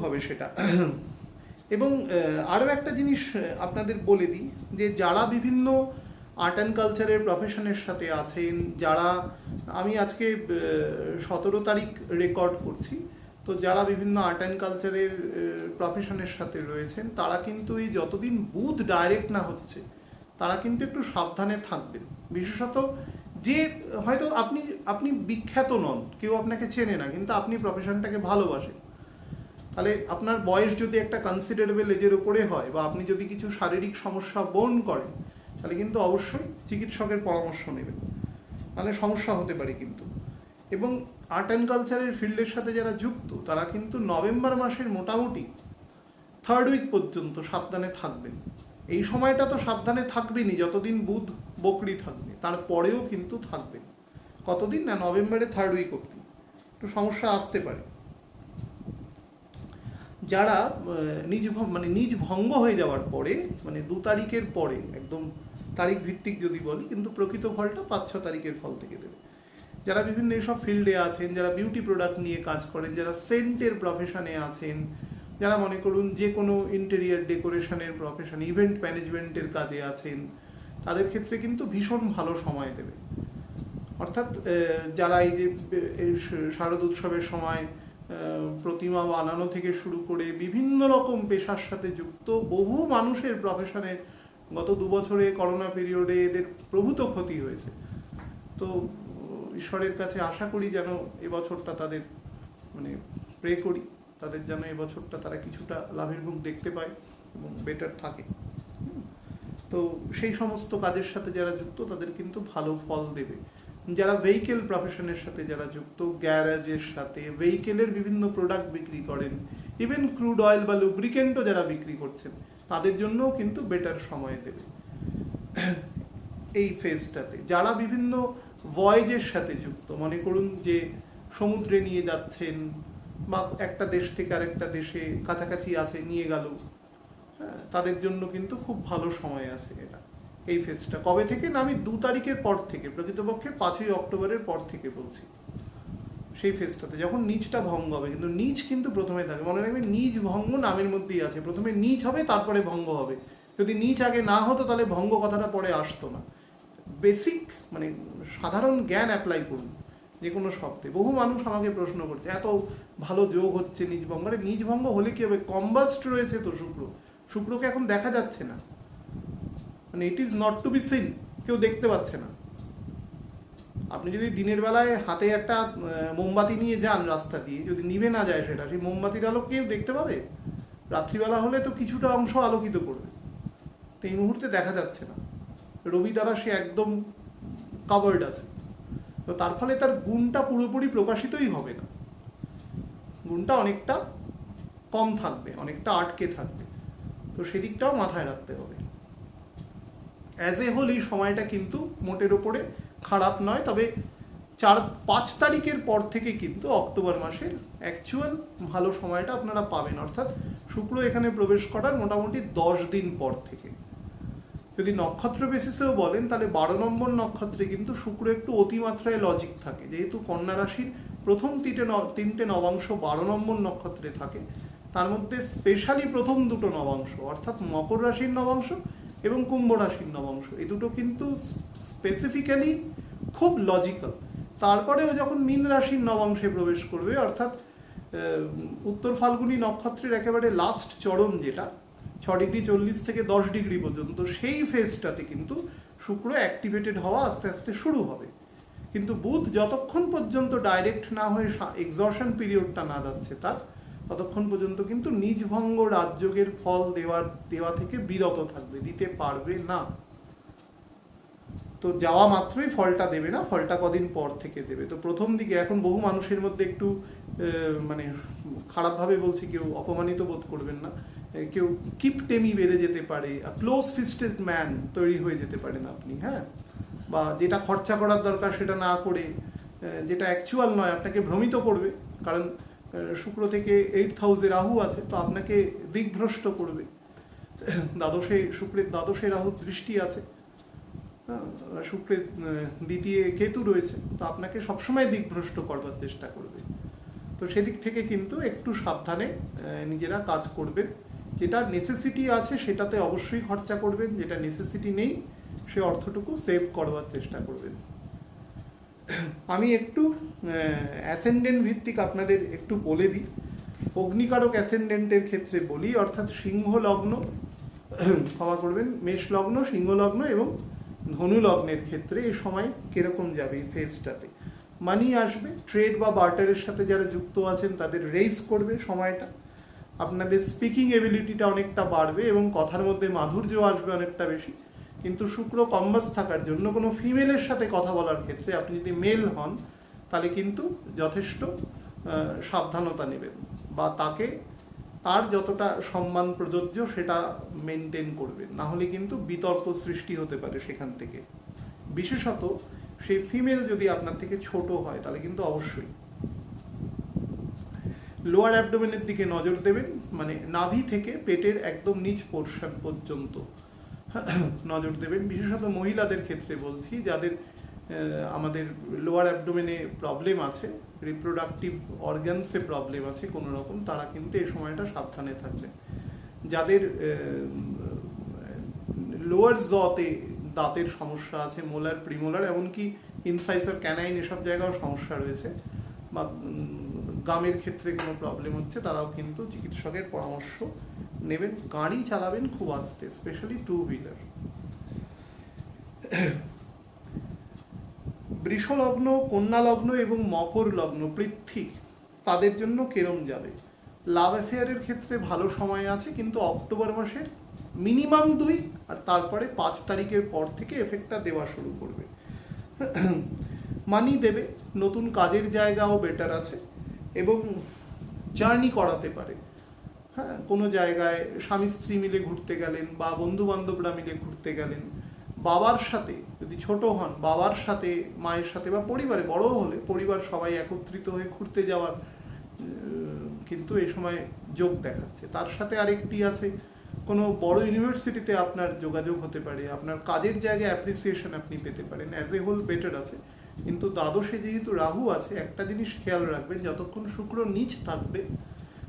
হবে সেটা। এবং আরও একটা জিনিস আপনাদের বলে দিই, যে যারা বিভিন্ন আর্ট অ্যান্ড কালচারের প্রফেশনের সাথে আছেন, যারা, আমি আজকে 17 তারিখ রেকর্ড করছি, তো যারা বিভিন্ন আর্ট অ্যান্ড কালচারের প্রফেশনের সাথে রয়েছেন, তারা কিন্তু এই যতদিন বুধ ডাইরেক্ট না হচ্ছে, তারা কিন্তু একটু সাবধানে থাকবেন। বিশেষত যে হয়তো আপনি বিখ্যাত নন, কেউ আপনাকে চেনে না, কিন্তু আপনি প্রফেশনটাকে ভালোবাসেন, তাহলে আপনার বয়স যদি একটা কনসিডারেবল এজের উপরে হয়, বা আপনি যদি কিছু শারীরিক সমস্যা বোর্ন করেন, তাহলে কিন্তু অবশ্যই চিকিৎসকের পরামর্শ নেবেন, মানে সমস্যা হতে পারে কিন্তু। এবং আর্ট অ্যান্ড কালচারের ফিল্ডের সাথে যারা যুক্ত, তারা কিন্তু নভেম্বর মাসের মোটামুটি 3rd উইক পর্যন্ত সাবধানে থাকবেন। এই সময়টা তো সাবধানে থাকবেনই যতদিন বুধ বকরি থাকবে, তারপরেও কিন্তু থাকবেন। কতদিন? না নভেম্বরের 3rd উইক অবধি একটু সমস্যা আসতে পারে। যারা নিজ ভঙ্গ হয়ে যাওয়ার পরে, মানে 2 তারিখের পরে, একদম তারিখ ভিত্তিক যদি বলি, কিন্তু প্রকৃত ফলটা 5-6 তারিখের ফল থেকে দেবে। যারা বিভিন্ন এসব ফিল্ডে আছেন, যারা বিউটি প্রোডাক্ট নিয়ে কাজ করেন, যারা সেন্টের প্রফেশনে আছেন, যারা মনে করুন যে কোনো ইন্টেরিয়ার ডেকোরেশনের প্রফেশন, ইভেন্ট ম্যানেজমেন্টের কাজে আছেন, তাদের ক্ষেত্রে কিন্তু ভীষণ ভালো সময় দেবে। অর্থাৎ যারা এই যে শারদ উৎসবের সময় প্রতিমা বানানো থেকে শুরু করে বিভিন্ন রকম পেশার সাথে যুক্ত বহু মানুষের প্রফেশনে গত 2 বছরে করোনা পিরিয়ডে এদের প্রভূত ক্ষতি হয়েছে। তো ঈশ্বরের কাছে আশা করি যেন এবছরটা তাদের প্রে করি, তাদের যেন এবছরটা তারা কিছুটা লাভের মুখ দেখতে পায় এবং বেটার থাকে। তো সেই সমস্ত কাজের সাথে যারা যুক্ত, তাদের কিন্তু ভালো ফল দেবে। যারা ভেহিকেল প্রফেশনের সাথে যারা যুক্ত, গ্যারেজের সাথে ভেহিকেলের বিভিন্ন প্রোডাক্ট বিক্রি করেন, ইভেন ক্রুড অয়েল বা লুব্রিকেন্টও যারা বিক্রি করছেন, তাদের জন্যও কিন্তু বেটার সময় দেবে। এই ফেজটাতে। যারা বিভিন্ন ভয়েজের সাথে যুক্ত, মনে করুন যে সমুদ্রে নিয়ে যাচ্ছেন বা একটা দেশ থেকে আরেকটা দেশে কাছাকাছি আছে নিয়ে গেল, হ্যাঁ, তাদের জন্য কিন্তু খুব ভালো সময় আছে এটা, এই ফেজটা। কবে থেকে না, আমি 2 তারিখের পর থেকে, প্রকৃতপক্ষে 5ই অক্টোবরের পর থেকে বলছি, সেই ফেজটাতে যখন নিচটা ভঙ্গ হবে। কিন্তু নিচ কিন্তু প্রথমে থাকে, মনে রাখবেন নিচ ভঙ্গ নামের মধ্যেই আছে, প্রথমে নিচ হবে তারপরে ভঙ্গ হবে। যদি নিচ আগে না হতো তাহলে ভঙ্গ কথাটা পরে আসতো না। বেসিক মানে সাধারণ জ্ঞান অ্যাপ্লাই করুন যে কোনো শব্দে। বহু মানুষ আমাকে প্রশ্ন করছে এত ভালো যোগ হচ্ছে নিজভঙ্গ, আরে নিজভঙ্গ হলে কি হবে, কম্বাস্ট রয়েছে তো শুক্রকে এখন দেখা যাচ্ছে না, মানে it is not to be seen, কেউ দেখতে পাচ্ছে না। আপনি যদি দিনের বেলায় হাতে একটা মোমবাতি নিয়ে যান রাস্তা দিয়ে, যদি নিভে না যায় সেটা, সেই মোমবাতির আলো কেউ দেখতে পাবে? রাত্রিবেলা হলে তো কিছুটা অংশ আলোকিত করবে, তো এই মুহূর্তে দেখা যাচ্ছে না, রবি দ্বারা সে একদম কাভার্ড আছে, তো তার ফলে তার গুণটা পুরোপুরি প্রকাশিতই হবে না, গুণটা অনেকটা কম থাকবে, অনেকটা আটকে থাকবে, তো সেদিকটাও মাথায় রাখতে হবে। অ্যাজ এ হোল এই সময়টা কিন্তু মোটের ওপরে খারাপ নয়, তবে 4-5 তারিখের পর থেকে কিন্তু অক্টোবর মাসের অ্যাকচুয়াল ভালো সময়টা আপনারা পাবেন, অর্থাৎ শুক্র এখানে প্রবেশ করার মোটামুটি 10 দিন পর থেকে। যদি নক্ষত্র বেসিসেও বলেন তাহলে 12 নম্বর নক্ষত্রে কিন্তু শুক্র একটু অতিমাত্রায় লজিক থাকে, যেহেতু কন্যা রাশির প্রথম 3টে নবাংশ 12 নম্বর নক্ষত্রে থাকে, তার মধ্যে স্পেশালি প্রথম 2টো নবাংশ অর্থাৎ মকর রাশির নবাংশ এবং কুম্ভ রাশির নবাংশ, এই দুটো কিন্তু স্পেসিফিক্যালি খুব লজিক্যাল। তারপরেও যখন মীন রাশির নবাংশে প্রবেশ করবে, অর্থাৎ উত্তর ফাল্গুনী নক্ষত্রের একেবারে লাস্ট চরণ যেটা 6°40 থেকে 10° পর্যন্ত, সেই ফেজটাতে কিন্তু শুক্র অ্যাক্টিভেটেড হওয়া আস্তে আস্তে শুরু হবে। কিন্তু বুধ যতক্ষণ পর্যন্ত ডাইরেক্ট না হয়ে এক্সজশন পিরিয়ডটা না যাচ্ছে তার, ততক্ষণ পর্যন্ত কিন্তু নিজভঙ্গ রাজযোগের ফল দেওয়া থেকে বিরত থাকবে, দিতে পারবে না। তো যাওয়া মাত্রই ফলটা দেবে না, ফলটা কদিন পর থেকে দেবে। তো প্রথম দিকে এখন বহু মানুষের মধ্যে একটু মানে খারাপভাবে বলছি, কেউ অপমানিত বোধ করবেন না, কেউ কিপটেমি বেড়ে যেতে পারে, ক্লোজ ফিস্টেড ম্যান তৈরি হয়ে যেতে পারেন আপনি, হ্যাঁ, বা যেটা খরচা করার দরকার সেটা না করে, যেটা অ্যাকচুয়াল নয় আপনাকে ভ্রমিত করবে, কারণ শুক্র থেকে 8th হাউসে রাহু আছে, তো আপনাকে দিকভ্রষ্ট করবে। শুক্রের দ্বাদশে রাহুর দৃষ্টি আছে, শুক্রের দ্বিতীয় কেতু রয়েছে, তো আপনাকে সবসময় দিকভ্রষ্ট করবার চেষ্টা করবে। তো সেদিক থেকে কিন্তু একটু সাবধানে নিজেরা কাজ করবেন। যেটা নেসেসিটি আছে সেটাতে অবশ্যই খরচা করবেন, যেটা নেসেসিটি নেই সে অর্থটুকু সেভ করবার চেষ্টা করবেন। আমি একটু অ্যাসেন্ডেন্ট ভিত্তিক আপনাদের একটু বলে দিই। অগ্নিকারক অ্যাসেন্ডেন্টের ক্ষেত্রে বলি, অর্থাৎ সিংহ লগ্ন, ক্ষমা করবেন, মেষ লগ্ন, সিংহ লগ্ন এবং ধনু লগ্নের ক্ষেত্রে এই সময় কিরকম যাবে এই ফেজটাতে। মানি আসবে, ট্রেড বা বার্টারের সাথে যারা যুক্ত আছেন তাদের রেইজ করবে সময়টা, আপনাদের স্পিকিং এবিলিটিটা অনেকটা বাড়বে এবং কথার মধ্যে মাধুর্য আসবে অনেকটা বেশি। কিন্তু শুক্র কম্বাস থাকার জন্য কোনো ফিমেলের সাথে কথা বলার ক্ষেত্রে আপনি যদি মেল হন তাহলে কিন্তু যথেষ্ট সাবধানতা নেবেন, বা তার যতটা সম্মান প্রযোজ্য সেটা মেনটেন করবেন, না হলে কিন্তু বিতর্ক সৃষ্টি হতে পারে সেখান থেকে। বিশেষত সেই ফিমেল যদি আপনার থেকে ছোট হয় তাহলে কিন্তু অবশ্যই। লোয়ার অ্যাবডোমেনের দিকে নজর দেবেন, মানে নাভি থেকে পেটের একদম নিচ পোর্শন পর্যন্ত নজর দেবেন। বিশেষত মহিলাদের ক্ষেত্রে বলছি, যাদের আমাদের লোয়ার অ্যাবডোমেনে প্রবলেম আছে, রিপ্রোডাক্টিভ অর্গানসে প্রবলেম আছে কোনো রকম, তারা কিন্তু এই সময়টা সাবধানে থাকবেন। যাদের লোয়ার জতে দাঁতের সমস্যা আছে, মোলার, প্রিমোলার, এমনকি ইনসাইসার, ক্যানাইন, এসব জায়গাও সমস্যা রয়েছে, বা গামের ক্ষেত্রে কোনো প্রবলেম হচ্ছে, তারাও কিন্তু চিকিৎসকের পরামর্শ নেবেন। গাড়ি চালাবেন খুব আস্তে, স্পেশালি 2 হুইলার। বৃষ লগ্ন, কন্যা লগ্ন এবং মকর লগ্ন, পৃথিক, তাদের জন্য কেরম যাবে? লাভ অ্যাফেয়ারের ক্ষেত্রে ভালো সময় আছে, কিন্তু অক্টোবর মাসের মিনিমাম 2 আর তারপরে 5 তারিখের পর থেকে এফেক্টটা দেওয়া শুরু করবে। মানি দেবে, নতুন কাজের জায়গাও বেটার আছে এবং জার্নি করাতে পারে। হ্যাঁ, কোনো জায়গায় স্বামী স্ত্রী মিলে ঘুরতে গেলেন, বা বন্ধু বান্ধবরা মিলে ঘুরতে গেলেন, বাবার সাথে যদি ছোট হন, বাবার সাথে, মায়ের সাথে, বা পরিবারে বড় হলে পরিবার সবাই একত্রিত হয়ে ঘুরতে যাওয়ার কিন্তু এই সময় যোগ দেখাচ্ছে। তার সাথে আরেকটি আছে, কোনো বড় ইউনিভার্সিটিতে আপনার যোগাযোগ হতে পারে, আপনার কাজের জায়গায় অ্যাপ্রিসিয়েশন আপনি পেতে পারেন, অ্যাজ এ হোল বেটার আছে। কিন্তু দ্বাদশে যেহেতু রাহু আছে, একটা জিনিস খেয়াল রাখবেন, যতক্ষণ শুক্র নিচ থাকবে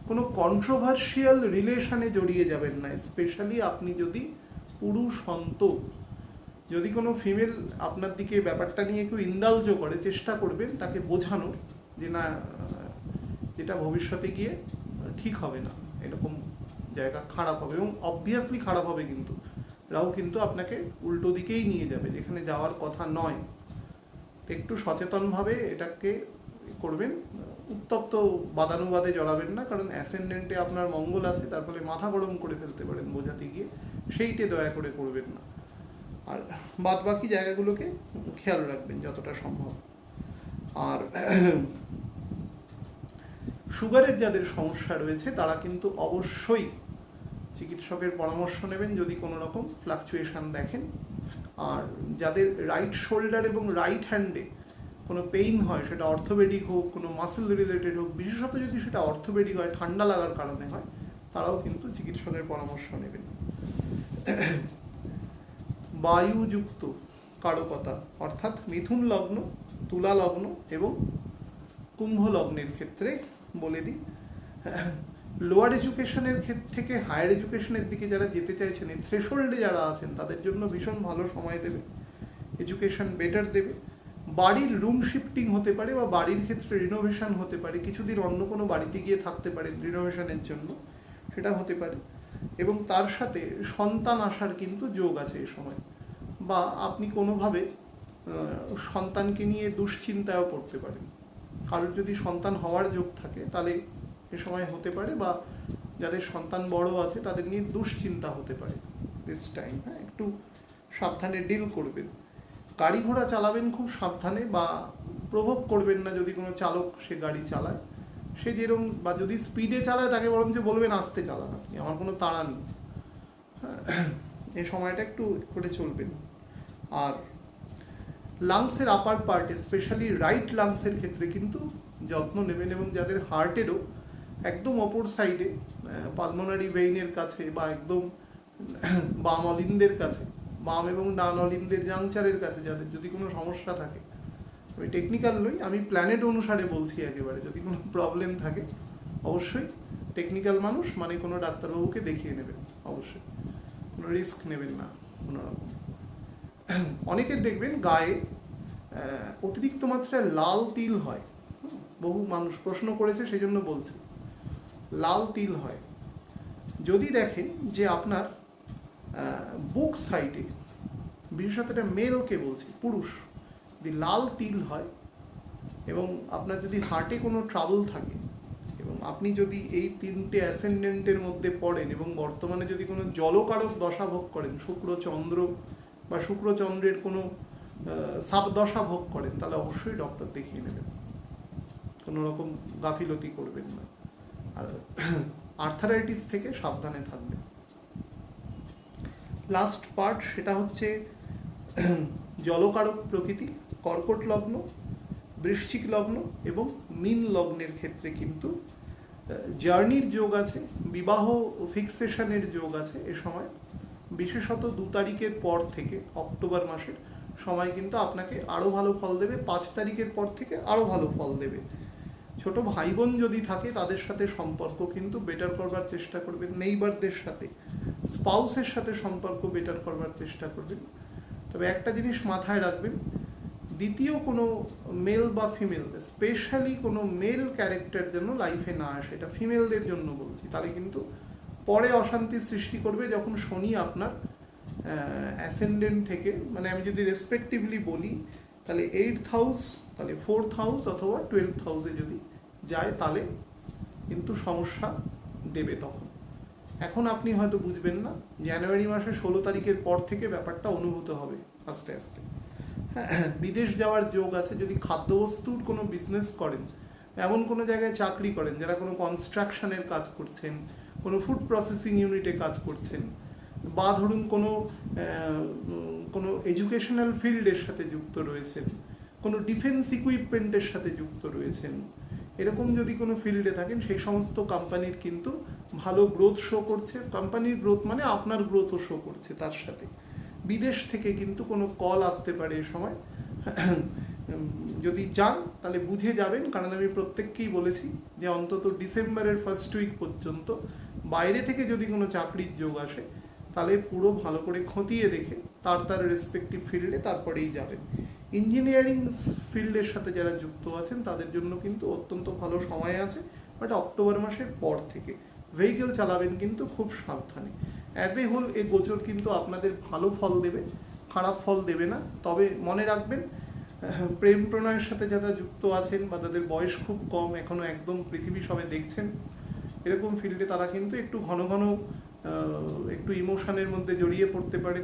কোনো কন্ট্রোভার্সিয়াল রিলেশনে জড়িয়ে যাবেন না। স্পেশালি আপনি যদি পুরুষ হন, তো যদি কোনো ফিমেল আপনার দিকে ব্যাপারটা নিয়ে একটু ইন্ডালজ করে, চেষ্টা করবেন তাকে বোঝানোর যে না, যেটা ভবিষ্যতে গিয়ে ঠিক হবে না, এরকম জায়গা খারাপ হবে, এবং অবভিয়াসলি খারাপ হবে। কিন্তু রাহু কিন্তু আপনাকে উল্টো দিকেই নিয়ে যাবে, যেখানে যাওয়ার কথা নয়। তো একটু সচেতনভাবে এটাকে করবেন, উত্তপ্ত বাদানুবাদে জড়াবেন না, কারণ অ্যাসেন্ডেন্টে আপনার মঙ্গল আছে, তার ফলে মাথা গরম করে ফেলতে পারেন বোঝাতে গিয়ে, সেইটে দয়া করে করবেন না। আর বাদ বাকি জায়গাগুলোকে খেয়াল রাখবেন যতটা সম্ভব। আর সুগারের যাদের সমস্যা রয়েছে তারা কিন্তু অবশ্যই চিকিৎসকের পরামর্শ নেবেন যদি কোনো রকম ফ্লাকচুয়েশন দেখেন। আর যাদের রাইট শোল্ডার এবং রাইট হ্যান্ডে কোনো পেইন হয়, সেটা অর্থোপেডিক হোক, কোনো মাসেল রিলেটেড হোক, বিশেষত যদি সেটা অর্থোপেডিক হয়, ঠান্ডা লাগার কারণে হয়, তারাও কিন্তু চিকিৎসকের পরামর্শ নেবেন। বায়ুযুক্ত কারকতা অর্থাৎ মিথুন লগ্ন, তুলা লগ্ন এবং কুম্ভ লগ্নের ক্ষেত্রে বলে দিই, লোয়ার এডুকেশনের ক্ষেত্র থেকে হায়ার এডুকেশনের দিকে যারা যেতে চাইছেন, এই থ্রেশহোল্ডে যারা আছেন, তাদের জন্য ভীষণ ভালো সময় দেবে, এডুকেশন বেটার দেবে। বাড়ির রুম শিফটিং হতে পারে, বা বাড়ির ক্ষেত্রে রিনোভেশন হতে পারে, কিছুদিন অন্য কোনো বাড়িতে গিয়ে থাকতে পারে রিনোভেশনের জন্য, সেটা হতে পারে। এবং তার সাথে সন্তান আসার কিন্তু যোগ আছে এই সময়, বা আপনি কোনোভাবে সন্তানকে নিয়ে দুশ্চিন্তায়ও পড়তে পারেন। কারোর যদি সন্তান হওয়ার যোগ থাকে তাহলে এ সময় হতে পারে, বা যাদের সন্তান বড় আছে তাদের নিয়ে দুশ্চিন্তা হতে পারে দিস টাইম। হ্যাঁ, একটু সাবধানে ডিল করবেন। গাড়ি ঘোড়া চালাবেন খুব সাবধানে, বা প্রভোগ করবেন না যদি কোনো চালক সে গাড়ি চালায়, সে যেরকম, বা যদি স্পিডে চালায় তাকে বরঞ্চ বলবেন আস্তে চালান, আপনি, আমার কোনো তাড়া নেই। এই সময়টা একটু করে চলবেন। আর লাংসের আপার পার্ট, স্পেশালি রাইট লাংসের ক্ষেত্রে কিন্তু যত্ন নেবেন, এবং যাদের হার্টেরও একদম অপর সাইডে পালমোনারি ভেইনের কাছে, বা একদম বাম অলিন্দের কাছে, বাম এবং ডান অলিন্দের জাংচারের কাছে যাদের যদি কোনো সমস্যা থাকে, আমি টেকনিক্যাল নই, আমি প্ল্যানেট অনুসারে বলছি একেবারে, যদি কোনো প্রবলেম থাকে অবশ্যই টেকনিক্যাল মানুষ মানে কোনো ডাক্তারবাবুকে দেখিয়ে নেবেন, অবশ্যই কোনো রিস্ক নেবেন না কোনো রকম। অনেকের দেখবেন গায়ে অতিরিক্ত মাত্রায় লাল তিল হয়, বহু মানুষ প্রশ্ন করেছে সেই জন্য বলছি, লাল তিল হয়। যদি দেখেন যে আপনার বুক সাইডে, বিশেষত এটা মেলকে বলছি, পুরুষ, যদি লাল তিল হয়, এবং আপনার যদি হার্টে কোনো ট্রাবল থাকে, এবং আপনি যদি এই তিনটে অ্যাসেন্ডেন্টের মধ্যে পড়েন, এবং বর্তমানে যদি কোনো জলকারক দশা ভোগ করেন, শুক্র চন্দ্র বা শুক্রচন্দ্রের কোনো সাবদশা ভোগ করেন, তাহলে অবশ্যই ডক্টর দেখিয়ে নেবেন, কোনো রকম গাফিলতি করবেন না। আর আর্থারাইটিস থেকে সাবধানে থাকবেন। লাস্ট পার্ট, সেটা হচ্ছে জলকারক প্রকৃতি, কর্কট লগ্ন, বৃশ্চিক লগ্ন এবং মীন লগ্নের ক্ষেত্রে কিন্তু জার্নির যোগ আছে, বিবাহ ফিক্সেশনের যোগ আছে এ সময়। বিশেষত 2 তারিখের পর থেকে, অক্টোবর মাসের সময় কিন্তু আপনাকে আরও ভালো ফল দেবে, 5 তারিখের পর থেকে আরও ভালো ফল দেবে। ছোট ভাই বোন যদি থাকে তাদের সাথে সম্পর্ক কিন্তু বেটার করবার চেষ্টা করবেন, নেইবারদের সাথে, স্পাউসের সাথে সম্পর্ক বেটার করবার চেষ্টা করবেন। তবে একটা জিনিস মাথায় রাখবেন, দ্বিতীয় কোনো মেল বা ফিমেল, স্পেশালি কোনো মেল ক্যারেক্টার যেন লাইফে না আসে, এটা ফিমেলদের জন্য বলছি, তাহলে কিন্তু পরে অশান্তির সৃষ্টি করবে। যখন শনি আপনার অ্যাসেন্ডেন্ট থেকে, মানে আমি যদি রেসপেক্টিভলি বলি, তাহলে 8th হাউস, তাহলে 4th হাউস অথবা 12th হাউসে যদি যায়, তাহলে কিন্তু সমস্যা দেবে তখন। এখন আপনি হয়তো বুঝবেন না, জানুয়ারি মাসের 16 তারিখের পর থেকে ব্যাপারটা অনুভূত হবে আস্তে আস্তে। হ্যাঁ, বিদেশ যাওয়ার যোগ আছে, যদি খাদ্যবস্তুর কোনো বিজনেস করেন, এমন কোনো জায়গায় চাকরি করেন, যারা কোনো কনস্ট্রাকশনের কাজ করছেন, কোনো ফুড প্রসেসিং ইউনিটে কাজ করছেন, বা ধরুন কোনো এডুকেশনাল ফিল্ডের সাথে যুক্ত রয়েছেন, কোনো ডিফেন্স ইকুইপমেন্টের সাথে যুক্ত রয়েছেন, এরকম যদি কোনো ফিল্ডে থাকেন সেই সমস্ত কোম্পানির কিন্তু ভালো গ্রোথ শো করছে। কোম্পানির গ্রোথ মানে আপনার গ্রোথও শো করছে তার সাথে। বিদেশ থেকে কিন্তু কোনো কল আসতে পারে এ সময়, যদি যান তাহলে বুঝে যাবেন, কারণ আমি প্রত্যেককেই বলেছি যে অন্তত ডিসেম্বরের ফার্স্ট উইক পর্যন্ত বাইরে থেকে যদি কোনো চাকরির যোগ আসে তাহলে পুরো ভালো করে খতিয়ে দেখে তার রেসপেক্টিভ ফিল্ডে তারপরেই যাবেন। ইঞ্জিনিয়ারিং ফিল্ডের সাথে যারা যুক্ত আছেন তাদের জন্য কিন্তু অত্যন্ত ভালো সময় আছে, বাট অক্টোবর মাসের পর থেকে ভেহিকেল চালাবেন কিন্তু খুব সাবধানে। অ্যাজ এ হোল এই গোচর কিন্তু আপনাদের ভালো ফল দেবে, খারাপ ফল দেবে না। তবে মনে রাখবেন, প্রেম প্রণয়ের সাথে যারা যুক্ত আছেন বা তাদের বয়স খুব কম, এখনও একদম পৃথিবী সবে দেখছেন, এরকম ফিল্ডে তারা কিন্তু একটু ঘন ঘন একটু ইমোশনের মধ্যে জড়িয়ে পড়তে পারেন,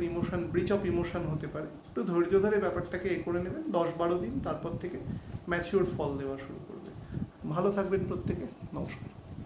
ব্রিচ অফ ইমোশন হতে পারে। একটু ধৈর্য ধরে ব্যাপারটাকে করে নেবেন, 10-12 দিন, তারপর থেকে ম্যাচিওর ফল দেওয়া শুরু করবে। ভালো থাকবেন প্রত্যেকে, নমস্কার।